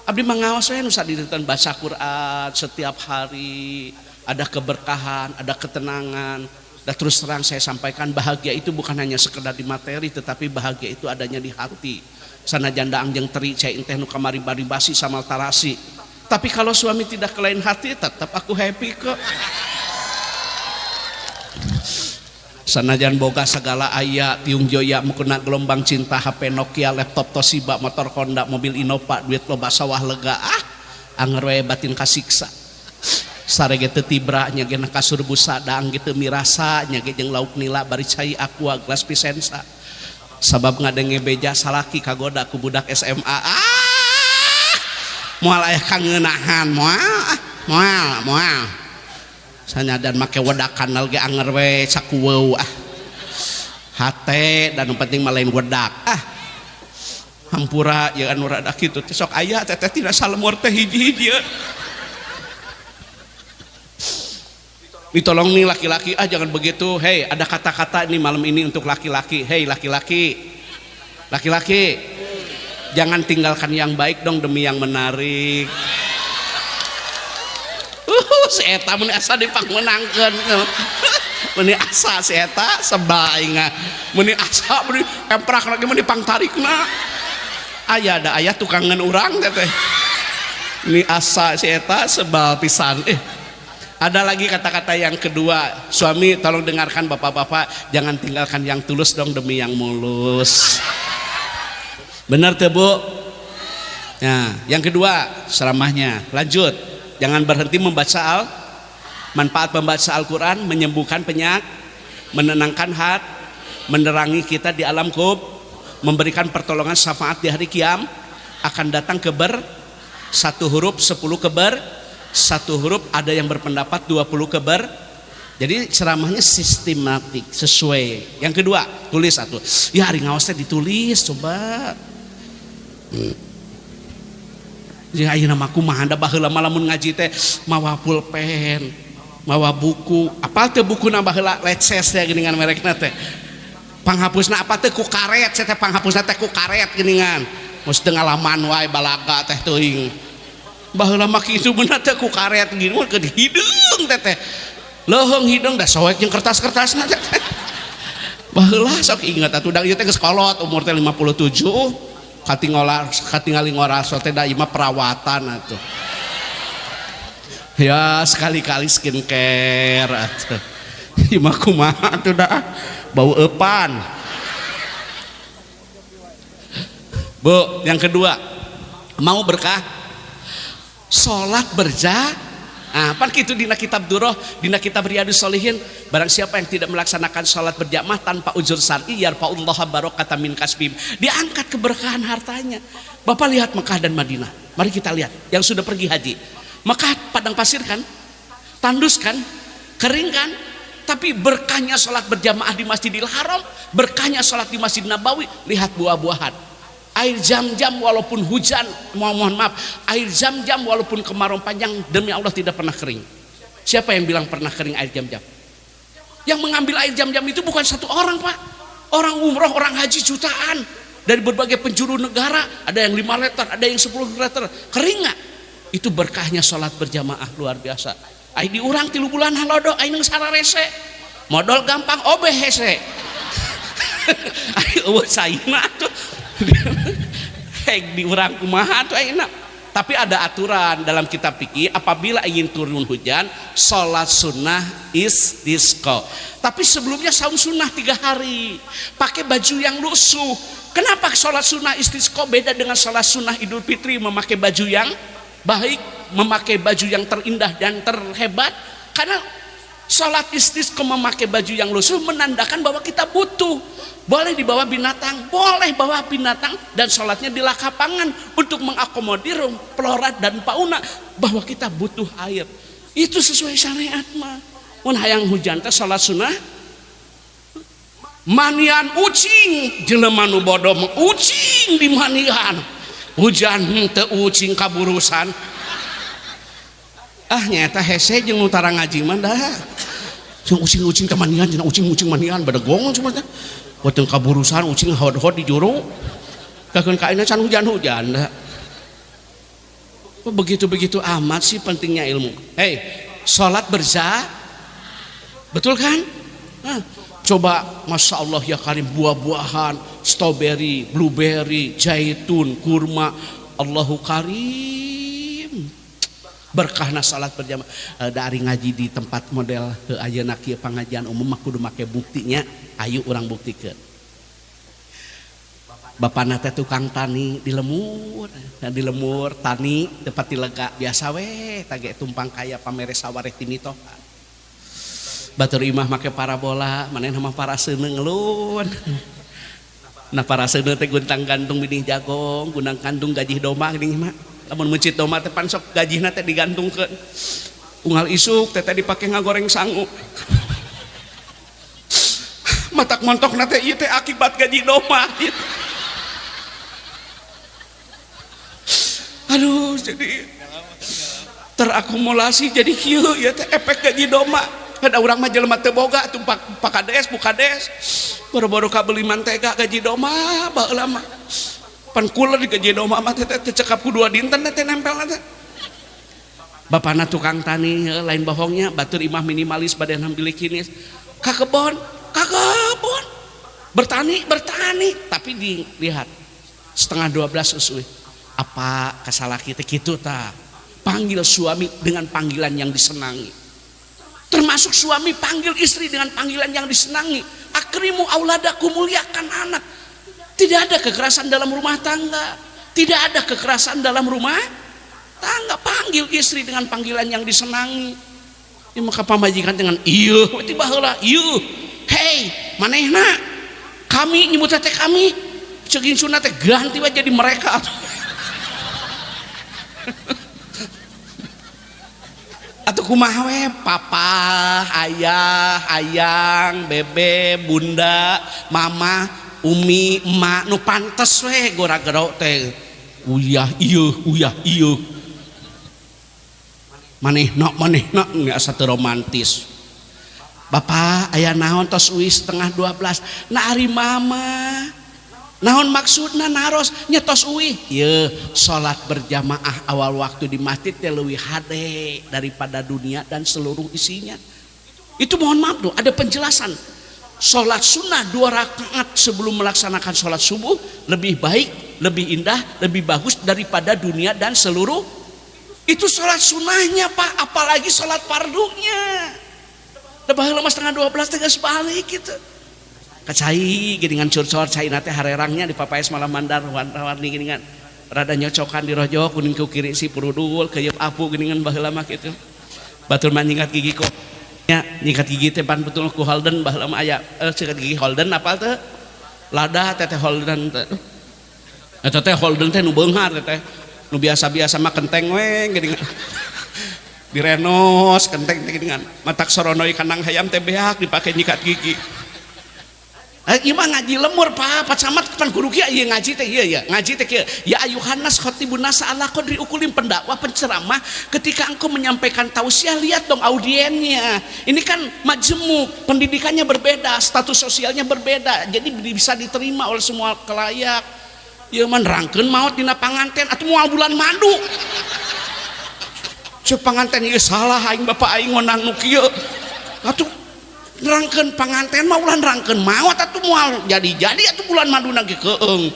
Abdi mah ngaos we nu sadi dinten baca Quran setiap hari. Ada keberkahan, ada ketenangan. Dan terus terang saya sampaikan bahagia itu bukan hanya sekedar di materi, tetapi bahagia itu adanya di hati. Sana janda angjeng teri cai teh nu kamari baribasi samal tarasi. Tapi kalau suami tidak kelain hati, tetap aku happy kok. Sanajan boga segala aya, tiung joya mukena gelombang cinta, HP Nokia, laptop Toshiba, motor Honda, mobil Innova, duit loba sawah lega. Anger we batin kasiksa. Sarege teu tibra nya ge kasur busa daang gitu mirasa nya ge jeung lauk nila bari cai aqua gelas pisensa. Sabab ngadenge beja salaki kagoda ku budak SMA. Moal aya kangeunahan moal. Sanyadan make wedak kanal ge anger we sakuweuw hate dan yang penting mah lain wedak. Hampura ya anu rada kitu teh sok aya teh tina salemur teh hiji-hiji. Ditolong nih laki-laki, jangan begitu. Hei, ada kata-kata ini malam ini untuk laki-laki. Hei laki-laki, jangan tinggalkan yang baik dong demi yang menarik. Si eta meni asa dipangmenangkeun. Meni asa si eta sebainga. Meni asa meni emprak lagi meni pangtarikna. Aya ada aya tukangan urang teh. Meni asa si eta sebal pisan. Ada lagi kata-kata yang kedua, suami tolong dengarkan bapak-bapak, jangan tinggalkan yang tulus dong demi yang mulus. Benar tuh Bu? Nah, yang kedua ceramahnya, lanjut, jangan berhenti membaca manfaat membaca Al-Quran, menyembuhkan penyakit, menenangkan hati, menerangi kita di alam kubur, memberikan pertolongan syafaat di hari kiam, akan datang keber, satu huruf 10 keber, satu huruf ada yang berpendapat 20 keber. Jadi ceramahnya sistematik sesuai. Yang kedua tulis satu. Ya hari ngaosnya ditulis coba. Jadi ayeuna mah kumaha da baheula lamun ngaji teh mawa pulpen. mawa buku apa teh buku nambah heula leces teh geuningan merekna teh panghapusna apa teh ku karet teh panghapusna teh ku karet geuningan mos teu ngalaman wae balaga teh teuing baheula mah kitu beuna teh ku karet gini mah ke hidung teh leuheung hidung da soek jeung kertas-kertasna teh baheula sok inget atuh da ieu teh geus kolot umur teh 57 katingali ngoraso teh da ieu mah perawatan atuh ya sekali-kali skincare atuh ieu mah kumaha atuh da bau epan. Bu, yang kedua mau berkah salat berjamaah. Nah, pan kitu dina kitab Duroh, dina kitab Riyadhus Shalihin, barang siapa yang tidak melaksanakan salat berjamaah tanpa uzur syar'i yarfa'ullaha barokatan min kasbihim, diangkat keberkahan hartanya. Bapak lihat Mekah dan Madinah. Mari kita lihat yang sudah pergi haji. Mekah padang pasir kan? Tandus kan? Kering kan? Tapi berkahnya salat berjamaah di Masjidil Haram, berkahnya salat di Masjid Nabawi, lihat buah-buahan. Air Zam-Zam walaupun hujan, mohon maaf, air Zam-Zam walaupun kemarau panjang demi Allah tidak pernah kering. Siapa yang bilang pernah kering air Zam-Zam? Yang mengambil air Zam-Zam itu bukan satu orang, Pak. Orang umroh, orang haji jutaan dari berbagai penjuru negara, ada yang 5 liter, ada yang 10 liter. Kering nggak? Itu berkahnya sholat berjamaah luar biasa. Ai diurang 3 bulan halodo, ai nang sararese. Modal gampang obeh hese. Ai eueuh saina tuh. Hek diurang kumaha tuh ayeuna. Tapi ada aturan dalam kitab fikih, apabila ingin turun hujan, sholat sunnah istisqa. Tapi sebelumnya saum sunnah 3 hari, pakai baju yang lusuh. Kenapa sholat sunnah istisqa beda dengan sholat sunnah Idul Fitri, memakai baju yang baik, memakai baju yang terindah dan terhebat? Karena sholat istisqa memakai baju yang lusuh menandakan bahwa kita butuh. Boleh dibawa binatang, boleh bawa binatang, dan sholatnya di lapangan untuk mengakomodir flora dan fauna, bahwa kita butuh air. Itu sesuai syariat mah. Mun hayang hujan teh sholat sunnah manian ucing, jelema nu bodoh ucing di manian. Hujan teu ucing kaburusan. Ah nyata hese jeung nu tara ngaji mah da. Jeung ucing-ucing teh manian, cenah ucing-ucing manian badegong cuma teh. Wateng kaburusan ucing hod-hod di juru. Kakeun ka ayeuna can hujan-hujan da. Begitu-begitu amat sih pentingnya ilmu. Hei, salat betul kan? Nah, coba Masya Allah ya karim, buah-buahan, strawberry, blueberry, zaitun, kurma, Allahu karim. Berkahna salat berjamaah. Dari ngaji di tempat model ayeuna kieu pengajian umum mah kudu make buktinya. Ayo orang buktikeun. Bapana teh tukang tani di lemur tani tepat di lega biasa we tage tumpang kaya pamere sawareh timitohan. Batur imah make parabola, manehna mah paraseuneu ngeulun. Nah paraseuneu teh guntang gantung binih jagong, gunang kandung gajih domba geuning mah. Lamun mencit domba teh pan sok gajihna teh digantungkeun. Unggal isuk teh dipake ngagoreng sangu. Matak montok nate ieu teh akibat gaji domba. Aduh, jadi terakumulasi jadi kieu ya teh efek gaji domba. Ada urang mah jelema teu boga tumpak pakades bukades. Boro-boro ka beuli mantega gaji domba baheula mah. Pan kula di gaji domba mah teh cekap ku 2 dinten teh nempel teh. Bapana tukang tani lain bohongnya, batur imah minimalis badan hambili kinis. Ka kebon bertani tapi dilihat setengah 12 usui apa kasalaki teh kitu tah panggil suami dengan panggilan yang disenangi, termasuk suami panggil istri dengan panggilan yang disenangi. Akrimu auladaku, muliakan anak. Tidak ada kekerasan dalam rumah tangga, tidak ada kekerasan dalam rumah tangga. Panggil istri dengan panggilan yang disenangi. Ini maka pamajikan dengan iya tiba heula iya. Hei, manehna kami nyebut teh kami ceuk insuna teh ganti we jadi mereka. Atuh kumaha we papa, ayah, ayang, bebe, bunda, mama, umi, emak nu pantes we gora-gero teh uyah ieu. manehna nggak satu romantis. Bapak aya naon tos uwi 11:30 na ari mama naon maksudna naros nyetos uwi ye salat berjamaah awal waktu di masjid teh leuwih hade daripada dunia dan seluruh isinya. Itu mohon maaf tuh ada penjelasan. Salat sunnah 2 rakaat sebelum melaksanakan salat subuh lebih baik, lebih indah, lebih bagus daripada dunia dan seluruh. Itu salat sunnahnya Pak, apalagi salat fardunya. Da baheula mah 11:30 teh geus balik gitu. Kacai geuningan curcor caina teh harerangnya di papaes malam mandar warna-warni geuningan. Rada nyocokan di rojo kuning ku kiri si purudul keuyeub apu geuningan baheula mah kitu. Batur mah nyingkat gigi kok. Nya nyingkat gigi teh pan betul ku Holden baheula mah aya singkat gigi Holden apal teh? Lada teteh Holden teh. Eta teh Holden teh nu beunghar teh. Nu biasa-biasa mah kenteng we geuningan. Direnos kenteng dengan matak soronoi kandang hayam teh beak dipake nyikat gigi. Ieu mah ngaji lemur Pak, pacamat pan guru kieu ieu ngaji teh ieu ya. Ngaji teh kieu. Ya ayuhan nas khatibun nas ala qadri ukulim pendakwah penceramah ketika engkau menyampaikan tausiah lihat dong audiennya. Ini kan majemuk, pendidikannya berbeda, status sosialnya berbeda. Jadi bisa diterima oleh semua kelayak. Ieu mah nerangkeun maot dina panganten atuh moal bulan madu. Cek panganten ieu salah aing bapak aing ngonang nu kieu. Atuh nerangkeun panganten mah ulah nerangkeun maot atuh moal jadi atuh bulan maduna ge keung.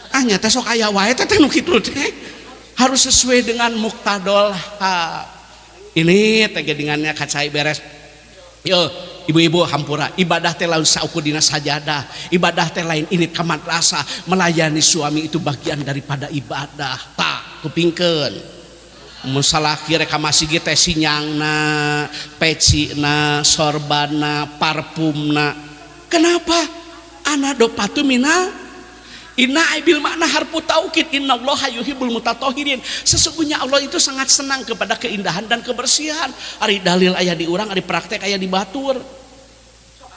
Ah nya teh sok aya wae teh nu kitu teh. Harus sesuai dengan muqtadol hal. Ini teh gedingannya kacai beres. Yo ibu-ibu hampura ibadah teh lain saukur dina sajadah. Ibadah teh lain ini ka madrasah, melayani suami itu bagian daripada ibadah. Tak kupingkeun. Musalaki reka masih gitu sinyangna, pecina, sorbana, parfumna. Kenapa? Ana dopatu mina inna aibil makna harfu taukid innallaha yuhibbul mutatahhirin. Sesungguhnya Allah itu sangat senang kepada keindahan dan kebersihan. Ari dalil aya di urang, ari praktek aya di batur.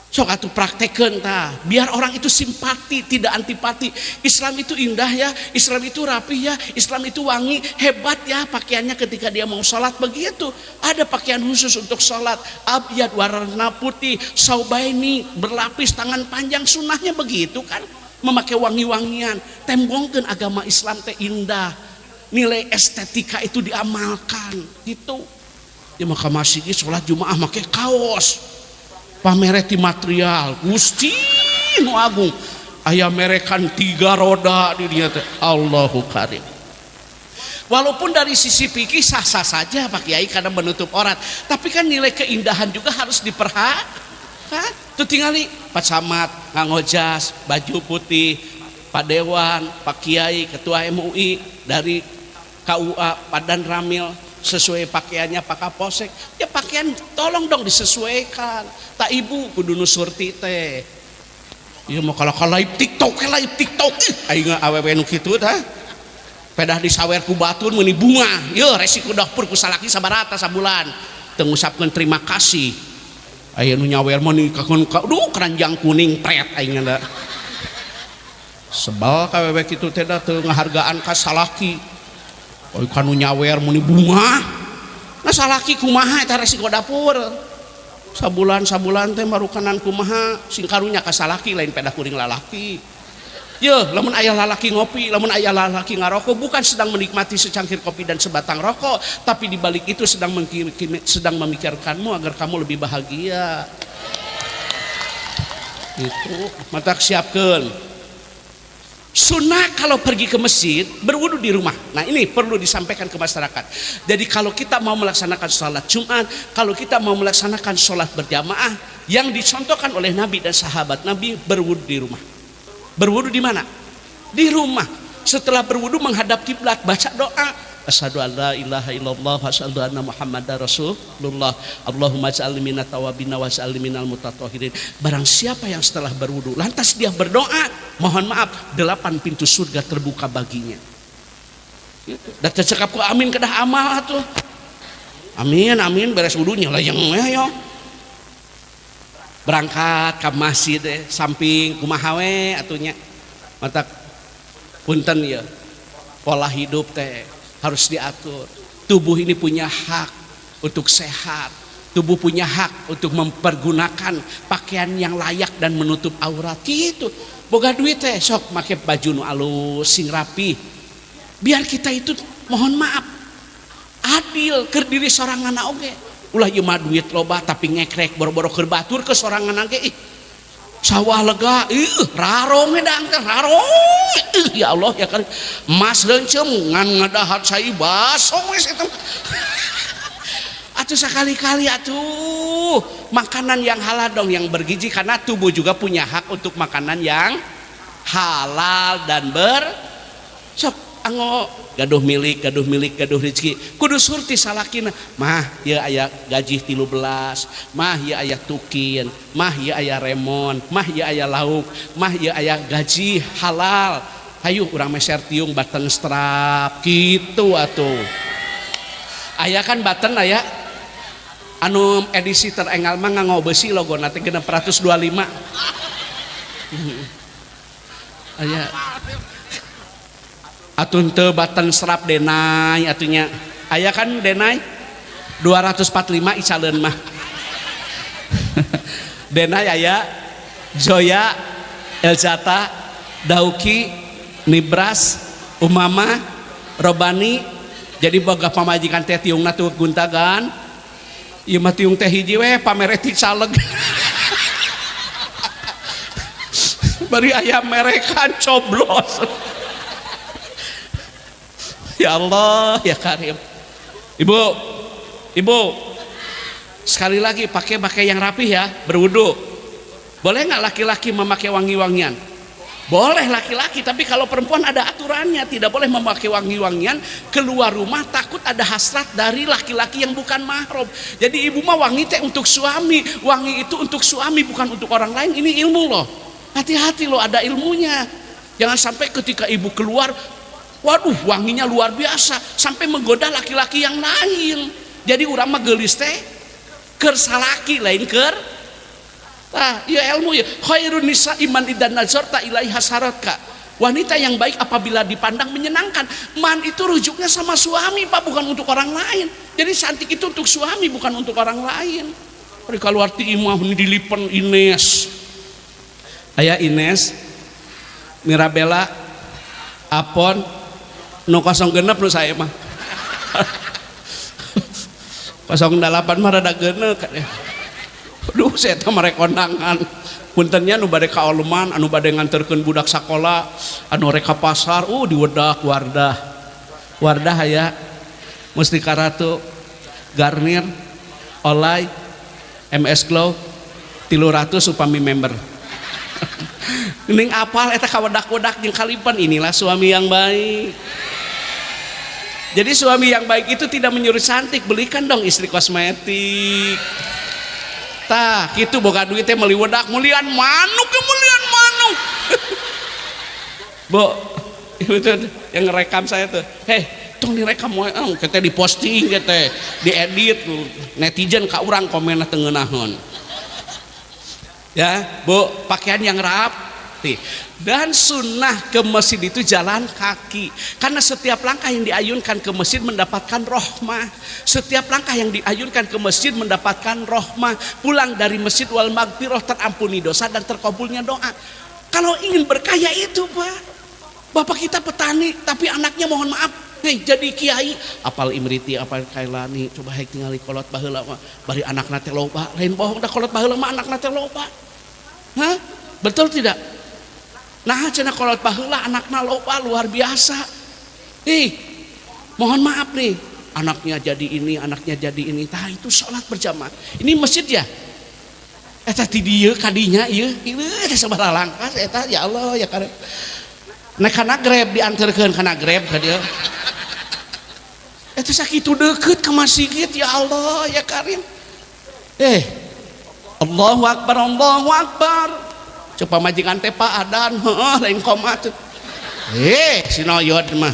Sok atuh praktekeun tah biar orang itu simpati tidak antipati. Islam itu indah ya, Islam itu rapi ya, Islam itu wangi, hebat ya pakaiannya ketika dia mau sholat begitu. Ada pakaian khusus untuk sholat, abyad warna putih, saubaini berlapis tangan panjang, sunnahnya begitu kan, memakai wangi-wangian. Tembongkeun agama Islam teh indah, nilai estetika itu diamalkan gitu. Ya maka masih sholat Jumaah make kaos. Pamereti material Gusti nu agung aya merekan 3 roda di dia teh Allahu Karim. Walaupun dari sisi fikih sah-sah saja Pak Kiai karena menutup aurat, tapi kan nilai keindahan juga harus diperhatikan. Tuh tingali Pak Camat nganggo jas, baju putih, Pak Dewan, Pak Kiai, Ketua MUI dari KUA Padan Ramil sesuai pakaiannya Pak Kapolsek. Ya pakaian tolong dong disesuaikan. Tak ibu kudu nu surti teh. Ieu mah kalau live TikTok aing awewe nu kitu tah. Pedah disawer ku batur meuni bunga. Yeuh resiko dapur ku salaki sabarata sabulan. Teu ngusapkeun terima kasih. Aya nu nyawer mah ni duh keranjang kuning pret aing da. Sebal ka awewe kitu teh da teu ngahargaan ka salaki. Oh kanu nyawer muni bunga nah salaki kumaha eta resiko dapur sabulan teh marukanan kumaha sing karunya ka salaki lain pedah kuring lalaki. Yeuh lamun aya lalaki ngopi, lamun aya lalaki ngarokok bukan sedang menikmati secangkir kopi dan sebatang rokok, tapi dibalik itu sedang memikirkanmu agar kamu lebih bahagia. Itu matak siapkeun. Sunnah kalau pergi ke masjid berwudu di rumah. Nah ini perlu disampaikan ke masyarakat. Jadi kalau kita mau melaksanakan sholat Jumat, kalau kita mau melaksanakan sholat berjamaah yang dicontohkan oleh Nabi dan sahabat Nabi, berwudu di rumah. Berwudu di mana? Di rumah. Setelah berwudu menghadap kiblat, baca doa. Asyhadu an la ilaha illallah wa asyhadu anna Muhammadar Rasulullah. Allahumma ij'alni minat tawabin wa ij'alni minal mutatahhirin. Barang siapa yang setelah berwudu lantas dia berdoa, mohon maaf 8 pintu surga terbuka baginya. Gitu. Da cekap ku amin kedah amal atuh. Amin beres wudunya lah yang yo. Berangkat ke masjid samping kumaha we atunya. Mata punten ya. Pola hidup teh harus diatur. tubuh ini punya hak untuk sehat. Tubuh punya hak untuk mempergunakan pakaian yang layak dan menutup aurat. Gitu. Boga duit teh sok make baju nu alus sing rapi. Biar kita itu mohon maaf adil keur diri sorangan oge. Ulah ieu mah duit loba tapi ngekrek boro-boro keur batur ke sorangan ge. Sawah lega, rarong hedang teh rarong. Ya Allah ya kan. Emas leuncem ngan ngadahat sai basong wis eta. Atuh sekali-kali atuh makanan yang halal dong yang bergizi karena tubuh juga punya hak untuk makanan yang halal dan sok anggo gaduh milik gaduh rezeki kudu surti salakina mah ya aya gaji 13 mah ya aya tukin mah ya aya remon mah ya aya lauk mah ya aya gaji halal hayu urang meser tiung baten strap gitu atuh aya kan baten aya anu edisi terengal mah nganggo besi logo nanti 625 aya atun teu baten serap denai atunya aya kan denai 245 icaleun mah denai aya Joya Elzata Dauki Nibras Umama Robani jadi boga pamajikan teh tiungna tuh guntagan ieu mah tiung teh hiji we pamere ti caleg bari aya merekan coblos. Ya Allah ya Karim. Ibu sekali lagi pakai yang rapi ya, berwudu. Boleh nggak laki-laki memakai wangi-wangian? Boleh laki-laki, tapi kalau perempuan ada aturannya, tidak boleh memakai wangi-wangian keluar rumah takut ada hasrat dari laki-laki yang bukan mahram. Jadi ibu mah wangi teh untuk suami, wangi itu untuk suami bukan untuk orang lain. Ini ilmu loh. Hati-hati loh, ada ilmunya. Jangan sampai ketika ibu keluar, waduh wanginya luar biasa sampai menggoda laki-laki yang lain. Jadi urang mah geulis teh keur salaki lain keur ya ilmu ya khairun nisa iman idan nazarta ilaiha saratka. Wanita yang baik apabila dipandang menyenangkan. Man itu rujuknya sama suami Pak, bukan untuk orang lain. Jadi cantik itu untuk suami bukan untuk orang lain. Kalau arti imah dilipen Ines. Aya Ines, Mirabella, Apon, no 06 nu saya mah. 08 mah rada geuneuh kan ya. Aduh saya teh mere kondangan. Puntennya anu bade ka Oluman, anu bade nganterkeun budak sakola, anu rek ka pasar, diwedak Wardah. Wardah aya Mustika Ratu, Garnier, Olay, MS Glow 300 upami member. Ning apal eta kawedak-wedak jeung kalipan, inilah suami yang baik. Jadi suami yang baik itu tidak menyuruh cantik, belikan dong istri kosmetik. Tah, gitu boga duit teh meuli wedak mulian manuk ke mulian manuk. Bu, itu yang ngerekam saya tuh. Heh, tong direkam we, kita diposting kita, diedit netizen ka urang komen teu ngeunaheun. Ya, Bu, pakaian yang rapi. Dan sunnah ke masjid itu jalan kaki, karena setiap langkah yang diayunkan ke masjid mendapatkan rahmah. Setiap langkah yang diayunkan ke masjid mendapatkan rahmah. Pulang dari masjid wal magfirah, terampuni dosa dan terkabulnya doa. Kalau ingin berkaya itu Pak, bapak kita petani tapi anaknya mohon maaf jadi kiai, apal imriti apal kailani, coba haik tingali kolot baheula mah bari anakna teh loba, lain bohong dah kolot baheula mah anakna teh loba. Hah? Betul tidak? Nah cenah kolot baheula anakna loba luar biasa. Mohon maaf nih, anaknya jadi ini, anaknya jadi ini. Tah itu sholat berjamaah. Ini masjid ya? Eta ti dieu kadinya ieu, teh sabaraha langkah eta ya Allah ya Karim. Nek kana Grab dianterkeun kana Grab ka dieu. Eta sakitu deukeut ka masjid ya Allah ya Karim. Allahu Akbar, Allahu Akbar. Coba majikan teh Pak adan, lain komat. Sinoyod mah.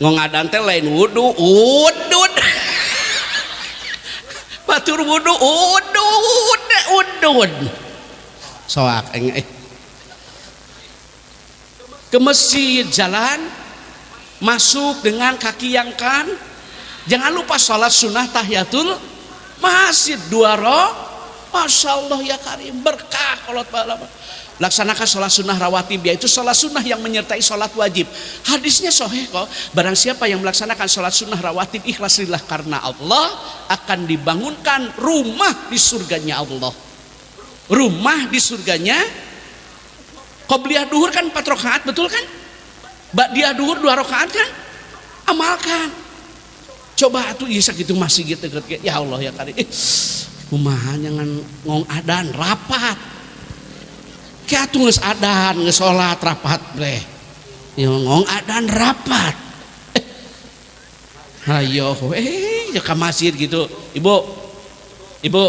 Ngongadan teh lain wudu, udud. Batur wudu, udud. Soak ke masjid jalan masuk dengan kaki yang Jangan lupa sholat sunnah tahiyatul masjid 2 Masya Allah ya karim, berkah kalau pahala. Laksanakan sholat sunnah rawatib, yaitu sholat sunnah yang menyertai sholat wajib. Hadisnya sahih kok. Barang siapa yang melaksanakan sholat sunnah rawatib ikhlas lillah karena Allah, akan dibangunkan rumah di surganya Allah. Rumah di surganya. Qobliyah duhur kan 4 rakaat, betul kan? Ba'diyah duhur 2 rakaat kan? Amalkan. Coba atuh bisa gitu masih gitu. Ya Allah ya karim. Kumaha jangan ngong adan rapat. Kayak atuh geus adan, geus salat rapat breh. Ya ngong adan rapat. Ayo, ya ka masjid gitu. Ibu,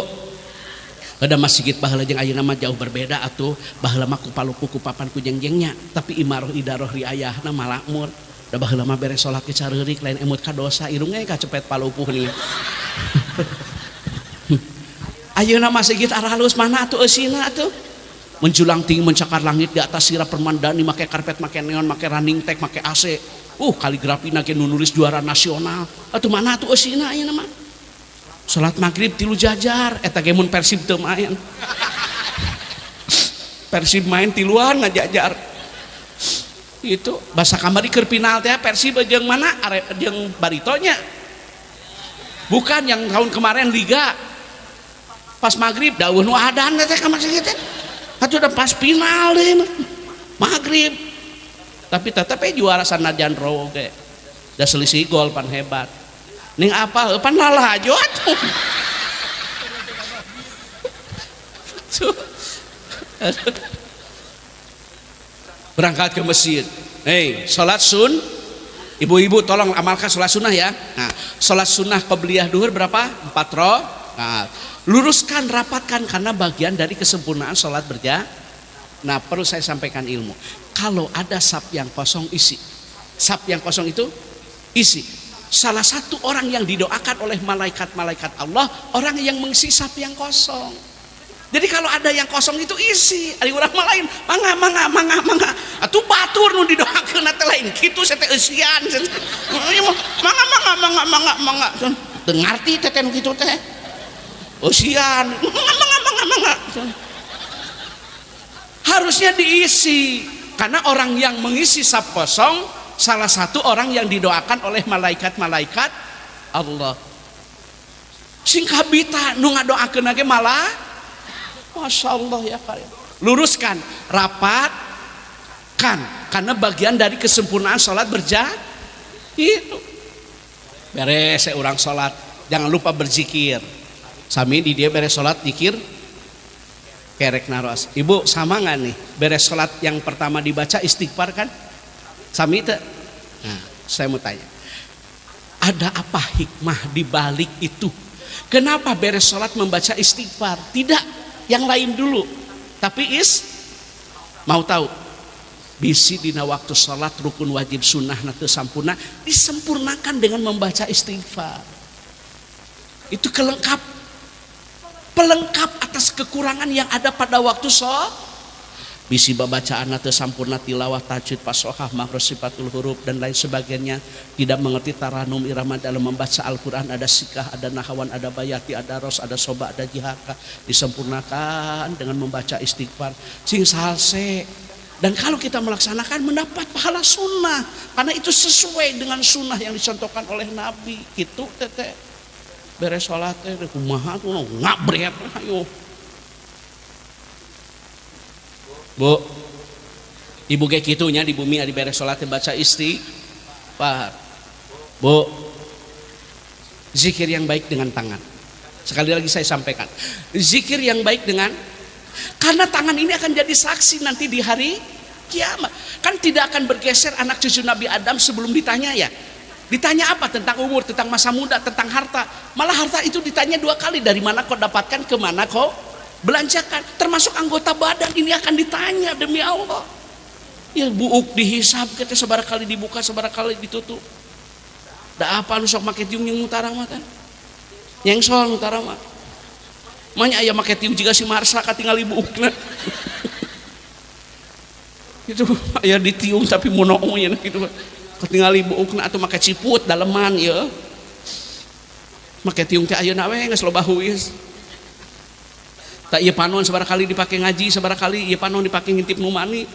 ada masjid baheula jeung ayeuna mah jauh berbeda atuh. Baheula mah ku paluku ku papan ku jengjengnya, tapi imaroh idaroh riayahna malakmur. Da baheula mah beres salat ke careurik lain emut ka dosa, irungna kacepet palupuh nih. Ayeuna masjid arah halus mana atuh eusina atuh? Menjulang tinggi mencakar langit di atas sirah permandani, make karpet, make neon, make running tag, make AC. Kaligrafi nake nulis juara nasional. Atuh mana atuh eusina ayeuna mah? Salat maghrib 3 jajar, eta ge mun Persib teu main. Persib main 3-an ngajajar. Itu basa kamari keur final teh Persib jeung mana? Jeung Baritonya. Bukan yang tahun kemarin liga. Pas maghrib dawuh nu adan teh ka masjid teh. Atuh udah pas final deh maghrib, tapi tetap juara sanajan row ge da selisih gol pan hebat ning apa pan lalajo atuh. Berangkat ke masjid, sholat sun, ibu-ibu tolong amalkan sholat sunnah ya. Nah, sholat sunnah qobliyah duhur berapa? 4 rakaat. Luruskan, rapatkan, karena bagian dari kesempurnaan sholat berjamaah. Nah, perlu saya sampaikan ilmu. Kalau ada saf yang kosong, isi. Saf yang kosong itu isi. Salah satu orang yang didoakan oleh malaikat-malaikat Allah, orang yang mengisi saf yang kosong. Jadi kalau ada yang kosong itu isi. Ada orang lain, mangga. Atuh batur nu didoakeun teh lain. Kitu saya teh eusian. Mangga. Teu ngarti teh nu kitu teh. Usian, harusnya diisi, karena orang yang mengisi saf kosong salah satu orang yang didoakan oleh malaikat-malaikat Allah. Sing kabita nu ngadoakeun ge malah Masya Allah ya karim. Luruskan, rapatkan, karena bagian dari kesempurnaan sholat berjamaah. Itu beres orang sholat, jangan lupa berzikir. Sami di dia beres sholat dikir kerek naros. Ibu sama nggak nih beres sholat yang pertama dibaca istighfar kan? Sami itu. Nah, saya mau tanya, ada apa hikmah di balik itu? Kenapa beres sholat membaca istighfar? Tidak yang lain dulu, tapi mau tahu? Bisi dina waktu sholat rukun wajib sunnah nate sampurna disempurnakan dengan membaca istighfar. Itu pelengkap atas kekurangan yang ada pada waktu sholat. Bisi bacaan teu sampurna tilawah tajwid fasohah makhraj sifatul huruf dan lain sebagainya, tidak mengerti taranum irama dalam membaca Al-Qur'an, ada sikah, ada nahawan, ada bayati, ada ros, ada soba, ada jihaka, disempurnakan dengan membaca istighfar sing salse. Dan kalau kita melaksanakan mendapat pahala sunnah, karena itu sesuai dengan sunnah yang dicontohkan oleh Nabi. Gitu teteh beres sholat teh kumaha tuh ngabret ayo. Bu, ibu kayak gitunya di bumi ada beres sholat baca istighfar. Bu, zikir yang baik dengan tangan. Sekali lagi saya sampaikan, zikir yang baik dengan, karena tangan ini akan jadi saksi nanti di hari kiamat. Kan tidak akan bergeser anak cucu Nabi Adam sebelum ditanya ya. Ditanya apa? Tentang umur, tentang masa muda, tentang harta. Malah harta itu ditanya 2 kali. Dari mana kau dapatkan, kemana kau belanjakan. Termasuk anggota badan ini akan ditanya demi Allah. Ya buuk dihisab, kita sebarang kali dibuka, sebarang kali ditutup. Da apa nu sok make tiung yang utara mah kan? Nyengsol utara mah. Manya aya make tiung jiga si Marsa katingali buukna. Itu aya ditiung tapi monoongnya gitu. Ketinggali buukna atau make ciput daleman ya. make tiung teh ayeuna we geus loba huis. Tak ieu panon sabaraha kali dipake ngaji, sabaraha kali ieu panon dipake ngintip nu mani.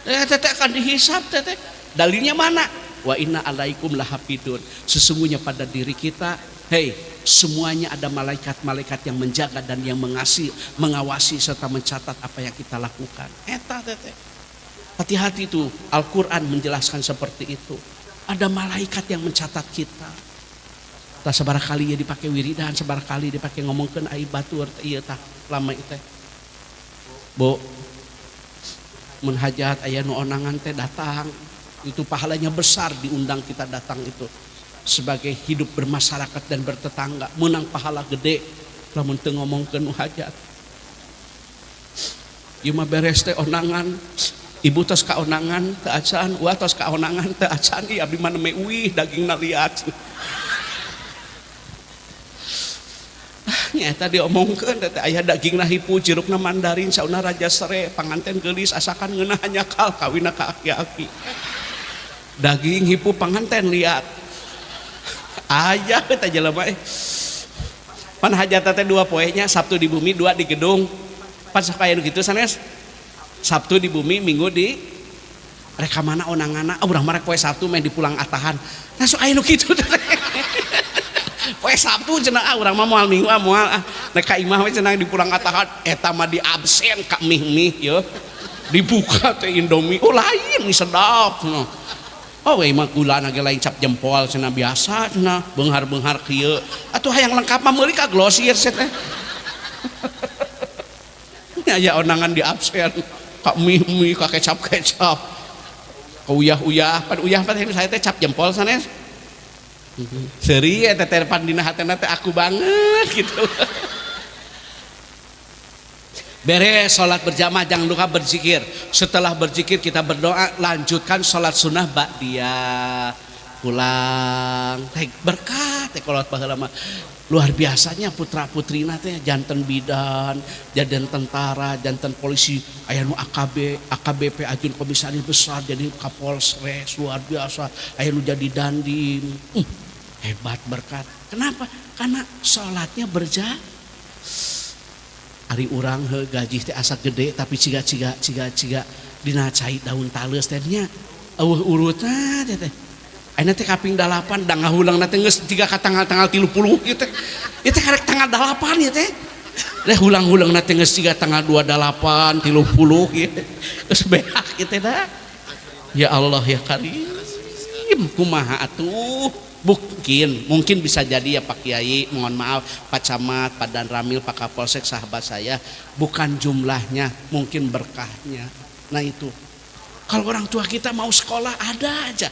Teteh akan dihisab teteh. Dalilnya mana? Wa inna alaikum lahafidun. Sesungguhnya pada diri kita, hei, semuanya ada malaikat-malaikat yang menjaga dan yang mengawasi serta mencatat apa yang kita lakukan. Eta teteh. Hati-hati tuh, Al-Qur'an menjelaskan seperti itu. Ada malaikat yang mencatat kita. Tak sabaraha kali ya dipakai wiridan, sabaraha kali dipakai ngomongkeun ai batur ieu tah lama itu. Bu, mun hajat aya nu onangan teh datang. Itu pahalanya besar diundang kita datang itu. Sebagai hidup bermasyarakat dan bertetangga, menang pahala gede lamun teu ngomongkeun nu hajat. Ieu mah beres teh onangan. Ibu tos kaonangan teu acan, ulah tos kaonangan teu acan, ieu abdi mah neme uih dagingna liat. Nyata diomongkeun teh aya dagingna hipu, jerukna mandarin, sauna raja sere, panganten geulis asakan ngeunah nyakal kawinna ka aki-aki. Daging hipu panganten liat. Aya teh jelema pan hajat teh 2 poenya, Sabtu di bumi, 2 di gedung. Pan sakaya kitu sanes. Sabtu di bumi, Minggu di reka mana onangana. Urang mah rek poe Sabtu main di pulang atahan. Nah sok aya nu kitu teh. Poe Sabtu cenah urang mah moal Minggu moal nek ka imah we cenah di pulang atahan eta mah di absen ka mih-mih ye. Dibuka teh Indomie. Oh lain nih sedap. Oh we mah gulana ge lain cap jempol cenah biasa cenah beunghar-beunghar kieu. Atuh hayang lengkap mah meuli ka glosir teh. Aya onangan di absen. Kak mih-mih ka kecap-kecap. Ka uyah-uyah, pan uyah pan saya teh cap jempol sanes. Seuri eta teh pan dina hatena teh aku banget gitu. Beres salat berjamaah jangan lupa berzikir. Setelah berzikir kita berdoa, lanjutkan salat sunnah ba'diyah. Pulang teh berkah teh kolot baheula mah. Luar biasanya putra-putrina teh janten bidan, janten tentara, janten polisi, aya nu AKB, AKBP ajun komisaris besar jadi Kapolres luar biasa, aya nu jadi dandim. Hebat berkat. Kenapa? Karena salatnya berjamaah. Ari urang he gaji teh asa gede tapi ciga dina cai daun tales teh nya eueuh urutna teh. Ayeuna teh kaping 8 da ngahulang teh geus 3 ka tanggal 30 ieu teh. Ieu teh karek tanggal 8 ieu teh. Leh hulang-hulang teh geus 3 tanggal 28 30 ieu. Geus beak ieu teh dah. Ya Allah ya Karim. Kumaha atuh? Mungkin bisa jadi ya Pak Kiai, mohon maaf Pak Camat, Pak Dan Ramil, Pak Kapolsek, sahabat saya, bukan jumlahnya, mungkin berkahnya. Nah itu, kalau orang tua kita mau sekolah ada aja,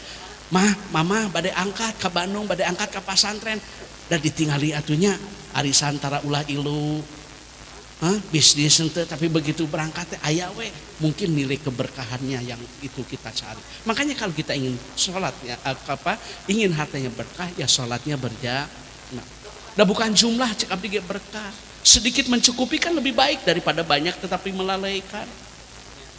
mama badai angkat ke Bandung, badai angkat ke pesantren, dan ditinggali atunya arisan tara ulah ilu, bisnis ente, tapi begitu berangkat aya we, mungkin nilai keberkahannya yang itu kita cari. Makanya kalau kita ingin sholatnya ingin hartanya berkah, ya sholatnya berjamaah. Nah bukan jumlah cek abdi ge berkah, sedikit mencukupi kan lebih baik daripada banyak tetapi melalaikan.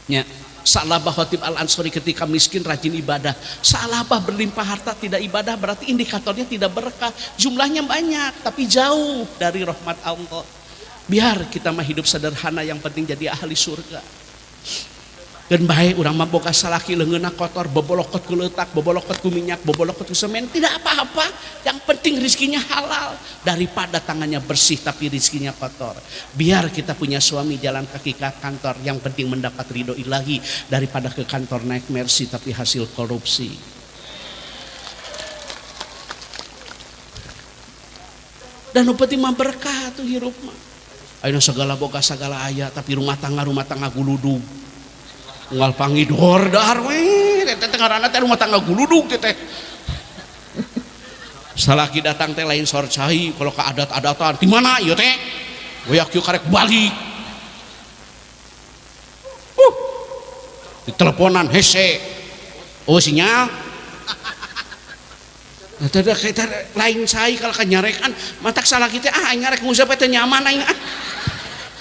Ya, Sa'labah Khatib Al-Ansori ketika miskin rajin ibadah, Sa'labah berlimpah harta tidak ibadah, berarti indikatornya tidak berkah. Jumlahnya banyak tapi jauh dari rahmat Allah. Biar kita mah hidup sederhana, yang penting jadi ahli surga. Dan baik urang mah boga salaki leungeunna kotor, bobolokot ku leutak, bobolokot ku minyak, bobolokot ku semen, tidak apa-apa. Yang penting rizkinya halal daripada tangannya bersih tapi rizkinya kotor. Biar kita punya suami jalan kaki ke kantor, yang penting mendapat ridho ilahi daripada ke kantor naik Mercy tapi hasil korupsi. Dan nu penting mah berkah tuh hirup mah. Ayeuna segala boga sagala aya tapi rumah tangga guludug. Unggal pangidor dahar we, teh ngaranna teh rumah tangga guludug teh. Salaki datang teh lain sor cai, kalau ka adat-adatan di mana ieu teh? Goyak kieu karek balik. Diteleponan hese. Oh sinyal. Tadi kita lain cai kalau kanyarekan matak salaki teh nyarek nguseup teh nyaman aing.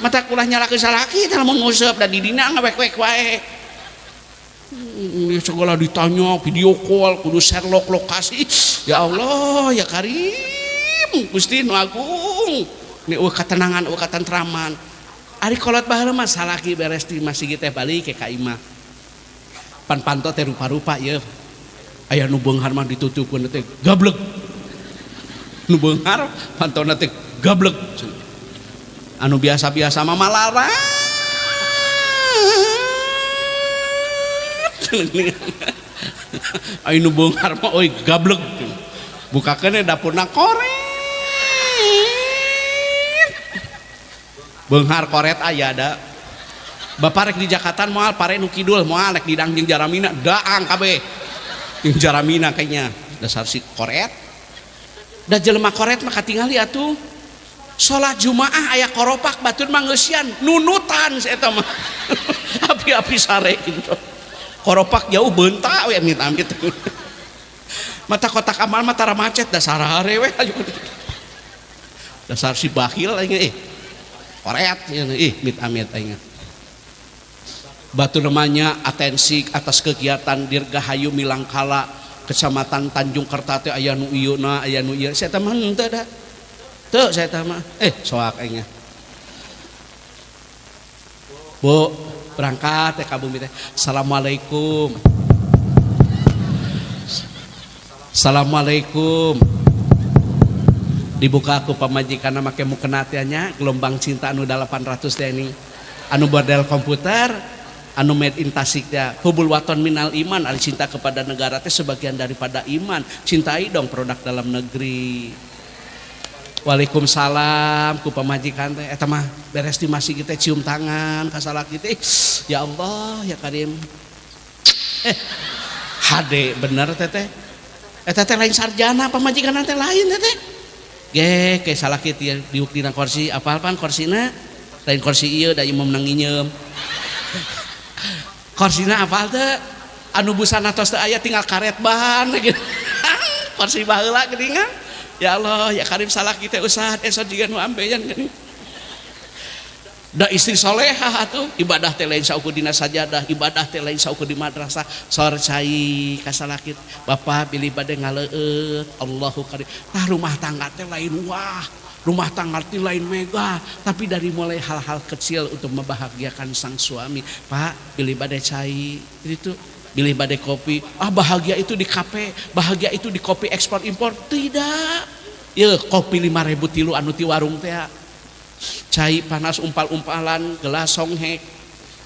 Mata kulah nyalakeun salaki teh lamun nguseup da di dina ngawek-wek wae. Segala ditanya video call kudu Sherlock lokasi. Ya Allah ya Karim Gusti nu agung ni ketenangan ketentraman ari kolot baheula mah salaki beres di masjid teh balik ke ka imah pan panto teh rupa-rupa ye aya nu beunghar mah ditutupkeun teh gablek nu beunghar pantona teh gablek anu biasa-biasa mah malara ai nu beunghar mah oi gablek bukakeun dapurna korek beunghar koret aya da bapak rek di Jakarta moal pare nu kidul moal rek di Dangjing Jaramina daang kabeh jeung Jaramina kayaknya dasar si koret da jelema koret mah katingali atuh salat Jumaah aya koropak batur mah ngeusian nunutan eta mah api-api sare gitu koropak jauh beunta we amit-amit mata kotak amal mah tara macet dasar hare we dasar si bakhil aing koret mit-amit aing batu namanya atensi atas kegiatan Dirgahayu Milangkala Kecamatan Tanjung Kerta teh aya nu ieu na aya nu ieu saya teh mah henteu da teu saya teh mah soak aing Bu berangkat teh ka bumi teh assalamualaikum assalamualaikum dibuka aku pamajikan make mukenatianya gelombang cinta anu 800 teh ini anu bordel komputer anu made in Tasik ya hubul waton minal iman ari cinta kepada negara teh sebagian daripada iman cintai dong produk dalam negeri. Waalaikumsalam ku pamajikan teh eta mah beres di masjid kita cium tangan ka salaki teh ya Allah ya Karim HD bener teh eta teh lain sarjana pamajikan teh lain teh ge ke salaki teh diuk dina kursi apal-apal kursina lain kursi ieu da imam nang nginyeum kursina apal teh anu busana tos teh aya tinggal karet ban gitu kursi baheula geuningan ya Allah ya Karim salaki teh usahad esot jiga nu ambeyan geuning da istri solehah atuh ibadah teh lain sauku dina sajadah ibadah teh lain sauku di madrasah sor cai ka salaki Bapak pilih bade ngaleueut Allahu Karim tah rumah tangga teh lain wah rumah tangga teh lain mega tapi dari mulai hal-hal kecil untuk membahagiakan sang suami Pak pilih bade cai itu pilih bade kopi bahagia itu di kafe bahagia itu di kopi ekspor impor tidak ya kopi 5.000 tilu anu ti warung teh cai panas umpal-umpalan gelas songhek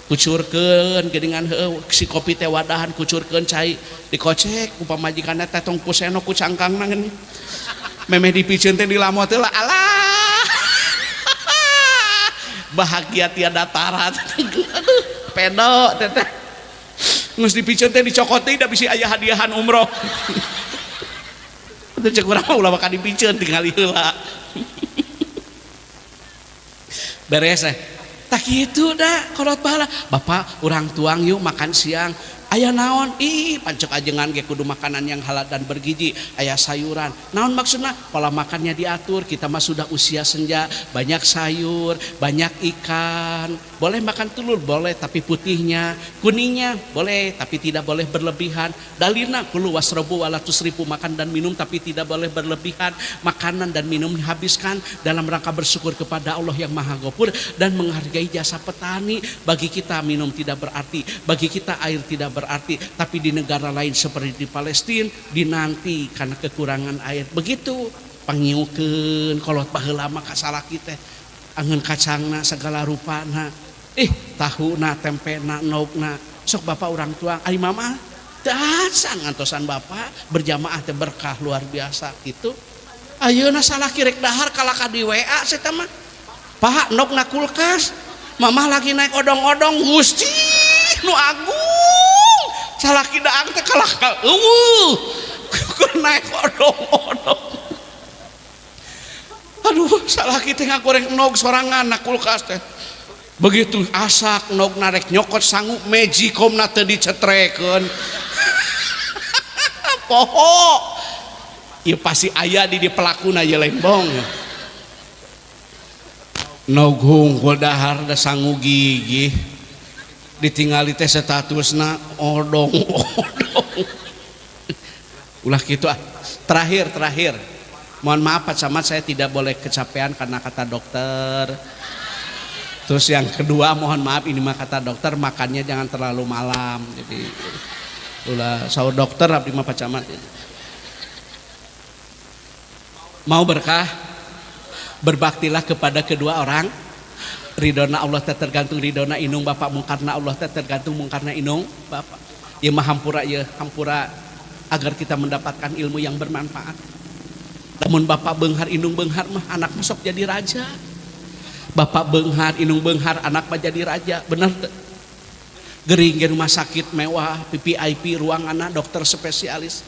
kucurkeun geuningan heueuh si kopi teh wadahan kucurkeun cai dikocek ku pamajikanna teh tong kuseno ku cangkangna geuning memeh dipikeun teh dilamot teh lah alah bahagia tiada tara pedo teh ngus dipikeun teh dicokot teh da bisi aya hadiahan umroh teu ceuk urang mah ulah bakal dipikeun tinggal heula beres tak gitu dah kolot bahala Bapak urang tuang yuk makan siang aya naon pancek ajengan ge kudu makanan yang halal dan bergizi aya sayuran naon maksudna pola makannya diatur kita mah sudah usia senja banyak sayur banyak ikan boleh makan telur boleh tapi putihnya kuningnya boleh tapi tidak boleh berlebihan dalilna kulu wasrobu wala tusrifu makan dan minum tapi tidak boleh berlebihan makanan dan minum dihabiskan dalam rangka bersyukur kepada Allah yang Maha Ghafur dan menghargai jasa petani bagi kita minum tidak berarti bagi kita air tidak berarti tapi di negara lain seperti di Palestina dinanti karena kekurangan air begitu pangiukeun kolot baheula mah ka salaki teh angeun kacangna segala rupana tahuna tempena nogna sok Bapak urang tua ari mama dasar ngantosan Bapak berjamaah teh berkah luar biasa gitu ayeuna salaki rek dahar kalaka di WA saya mah Pak nogna kulkas mama lagi naik odong-odong Gusti nu agung salaki daang teh kalaka naik odong-odong aduh salaki teh ngagoreng nog sorangan na kulkas teh begitu asak nog narek nyokot sanggup mejikomna teu dicetrekeun poho ieu pasti aya di pelakuna ieu lain bohong nog hungkul dahar da sangu gigih ditinggali teh statusna odong-odong ulah gitu terakhir Mohon maaf Pak Camat, saya tidak boleh kecapean karena kata dokter. Terus yang kedua, mohon maaf ini mah kata dokter, makannya jangan terlalu malam. Jadi ulah saur dokter abdi mah Pak Camat. Mau berkah, berbaktilah kepada kedua orang. Ridona Allah tergantung ridona inung bapak, mungkarna Allah tergantung mungkarna inung bapak. Ya mah hampura agar kita mendapatkan ilmu yang bermanfaat. Namun bapak beunghar inung beunghar mah anak masuk jadi raja. Bapak beunghar inung beunghar anak mah jadi raja. Bener tuh. Gering di rumah sakit mewah, VIP ruanganna dokter spesialis.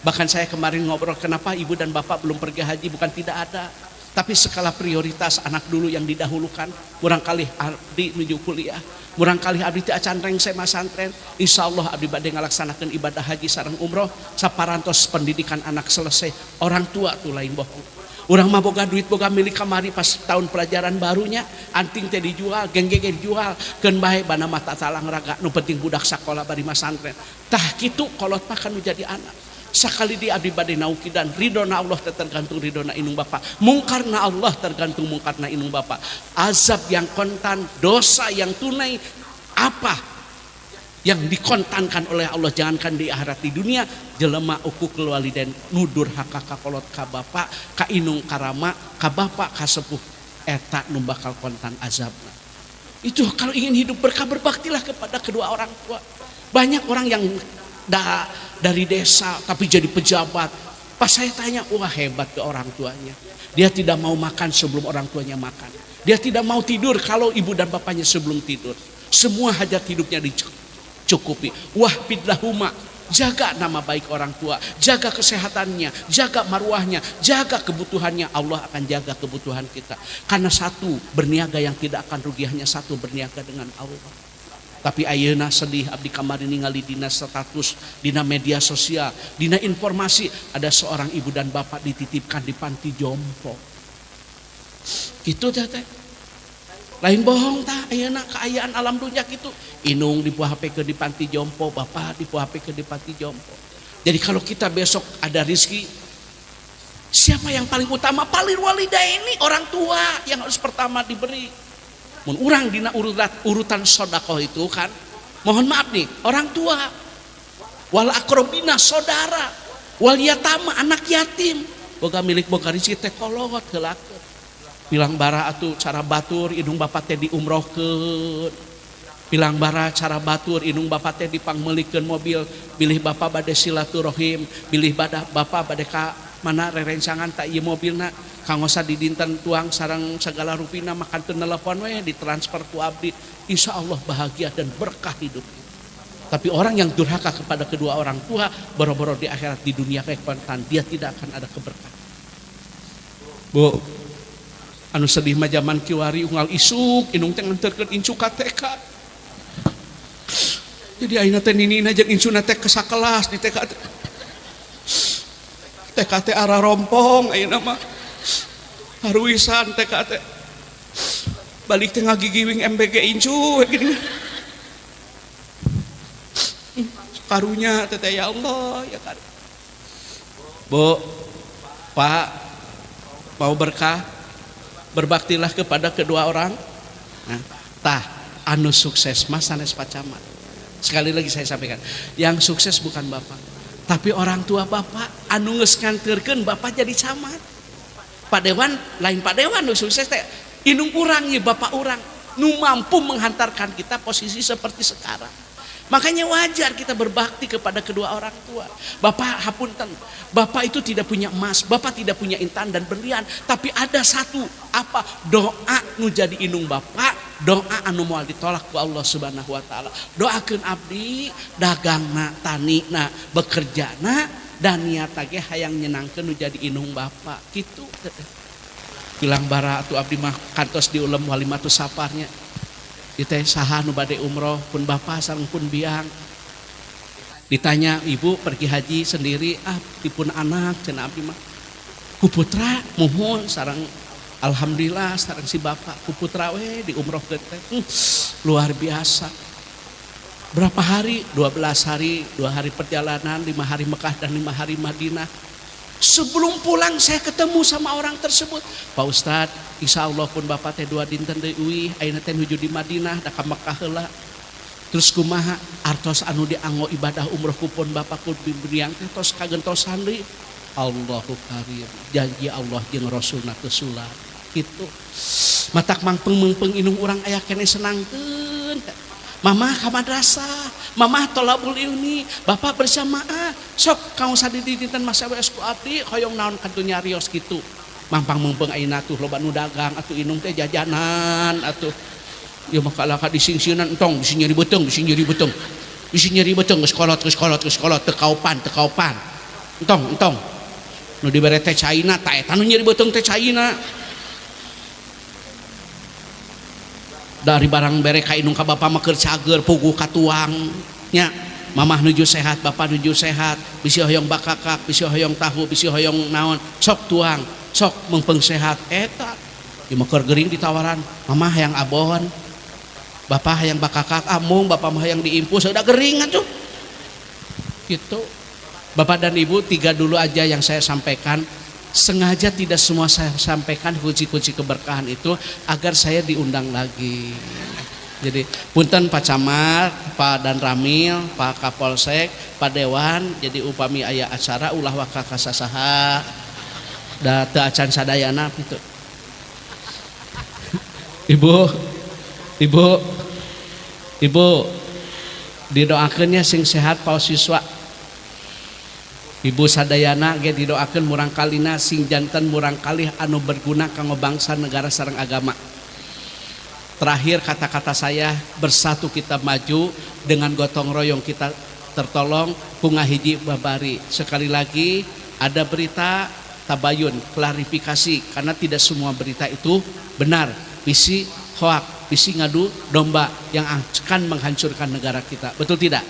Bahkan saya kemarin ngobrol kenapa ibu dan bapak belum pergi haji, bukan tidak ada. Tapi skala prioritas anak dulu yang didahulukan. Murang kali abdi menuju kuliah, murang kali abdi teu acan rengse masantren. Insyaallah abdi bade ngalaksanakeun ibadah haji sareng umroh saparantos pendidikan anak selesai. Orang tua tuh lain bohong. Urang mah boga duit boga milik kamari pas tahun pelajaran barunya, anting teh dijual, genggege dijual, keun bae bana mata talang raga, nu penting budak sakola bari masantren. Tah kitu kolot mah kan jadi anak. Sakali di abdi bade nauki dan ridona Allah tergantung ridona inung bapak, mungkarna Allah tergantung mungkarna inung bapak. Azab yang kontan, dosa yang tunai, apa yang dikontankan oleh Allah, jangankan di akhirat, di dunia jelema ukukul walidain nudur haka ka kolot ka bapak ka inung karama ka bapak ka sepuh eta nu bakal kontan azabna. Itu kalau ingin hidup berkah, berbaktilah kepada kedua orang tua. Banyak orang yang dari desa tapi jadi pejabat. Pas saya tanya, wah hebat ke orang tuanya. Dia tidak mau makan sebelum orang tuanya makan. Dia tidak mau tidur kalau ibu dan bapaknya sebelum tidur. Semua hajat hidupnya dicukupi. Wah bidlahuma, jaga nama baik orang tua, jaga kesehatannya, jaga marwahnya, jaga kebutuhannya. Allah akan jaga kebutuhan kita. Karena satu berniaga yang tidak akan rugi, hanya satu berniaga dengan Allah. Tapi ayeuna sedih abdi kamari ningali dina status, dina media sosial, dina informasi ada seorang ibu dan bapak dititipkan di panti jompo. Gitu teh. Lain bohong tah ayeuna keayaan alam dunya gitu. Inung dipuhapekeun di panti jompo, bapak dipuhapekeun di panti jompo. Jadi kalau kita besok ada rezeki, siapa yang paling utama? Paling walidaini, orang tua yang harus pertama diberi. Mun urang dina urutan sodakoh itu kan, mohon maaf nih, orang tua, wal akrobina saudara, wal yatama anak yatim, boga milik boga rizki teh kolot heulakeun. Pilang bara atuh cara batur indung bapak teh diumrohkeun. Pilang bara cara batur indung bapak teh dipangmeulikeun mobil, bilih bapak bade silaturahim, bilih bapak bade ka mana rerencangan tak ieu mobilna. Kangosa di dinten tuang sarang segala rupina makan teu nelepon we ditransfer ku abdi, insya Allah bahagia dan berkah hidup. Tapi orang yang durhaka kepada kedua orang tua, boro-boro di akhirat di dunia kekontan, dia tidak akan ada keberkahan. Bu, anu sedih mah zaman kiwari unggal isuk inung teh nganterkeun incu ka TK. Jadi ayeuna teh ninina jeung incuna teh kesakelas di TK. TK teh arah rompong ayeuna mah. Haruisan TK teh balik teh ngagigiwing MBG incu gini. Karunya teh ya Allah ya kan. Bu, Pak, mau berkah, berbaktilah kepada kedua orang. Nah, tah anu sukses mas sanes Pak Camat. Sekali lagi saya sampaikan, yang sukses bukan bapak, tapi orang tua bapak anu geus nganterkeun bapak jadi camat. Pak Dewan lain Pak Dewan nu sukses teh inung urang ya bapak urang nu mampu menghantarkan kita posisi seperti sekarang. Makanya wajar kita berbakti kepada kedua orang tua. Bapak hapunten, bapak itu tidak punya emas, bapak tidak punya intan dan berlian, tapi ada satu apa? Doa nu jadi inung bapak, doa anu moal ditolak ku Allah Subhanahu wa taala. Doakeun abdi dagangna, tanina, bekerjana dan niat ge hayang nyenangkeun nu jadi inung bapak kitu. Bilang bara atuh abdi mah kantos diulem walimatus saparnya. Ditanya saha nu bade umroh pun bapak sareng pun biang. Ditanya ibu pergi haji sendiri, dipun anak cenah abdi mah. Ku putra muhun sareng alhamdulillah sareng si bapak ku putra we di umroh teh. Luar biasa. Berapa hari? 12 hari, 2 hari perjalanan, 5 hari Mekah dan 5 hari Madinah. Sebelum pulang saya ketemu sama orang tersebut. Pak Ustadz, insya Allah pun bapak teh 2 dinten deui uih, ayeuna teh nuju di Madinah, da ka Mekkah heula. Terus kumaha artos anu dianggo ibadah umroh kupon bapak ku biberiang teh tos kagentosan deui. Allahu karim, janji Allah jeung Rasulna teu sulat. Kitu. Matak mangpeng-mangpeng inung urang aya keneh senangkeun. Mama ka madrasah, mama tolabul ilmi, bapak berjamaah. Sok kamu sadidi dinten masa WS ku abdi hoyong naon ka dunya rios kitu. Mampang mengpeng ayeuna tuh loba nu dagang atuh inung teh jajanan atuh. Ieu mah kalaka disingsieunan entong bisi nyeri beuteng, bisi nyeri beuteng. Bisi nyeri beuteng geus kolot teu kaupan. Entong. Nu dibere teh caina ta eta nu nyeri beuteng teh caina. Dari barang bere ka inung ka bapa mah keur cager puguh ka tuang nya. Mamah nuju sehat, bapak nuju sehat, bisi hoyong bakakak, bisi hoyong tahu, bisi hoyong naon, sok tuang, sok mengpeng sehat eta. Ieu mah keur geuring ditawaran, mamah hayang abon, bapak hayang bakakak amung, bapak mah hayang diimpus, udah geuring atuh. Gitu. Bapak dan Ibu, 3 dulu aja yang saya sampaikan. Sengaja tidak semua saya sampaikan kunci-kunci keberkahan itu agar saya diundang lagi. Jadi punten Pak Camat, Pak Dan Ramil, Pak Kapolsek, Pak Dewan. Jadi upami aya acara ulah waka kasasaha da teu acan sadayana gitu. Ibu didoakeunnya sing sehat paus siswa. Ibu sadayana ge didoakeun murang kalina sing janten murang kalih anu berguna kanggo bangsa negara sareng agama. Terakhir kata-kata saya, bersatu kita maju, dengan gotong royong kita tertolong, bunga hiji babari. Sekali lagi ada berita tabayun, klarifikasi, karena tidak semua berita itu benar. Bisi hoak, bisi ngadu domba yang akan menghancurkan negara kita. Betul tidak?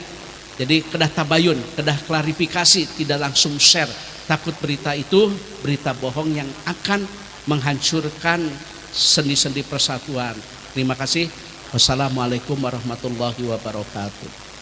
Jadi kedah tabayun, kedah klarifikasi, tidak langsung share. Takut berita itu berita bohong yang akan menghancurkan sendi-sendi persatuan. Terima kasih. Wassalamualaikum warahmatullahi wabarakatuh.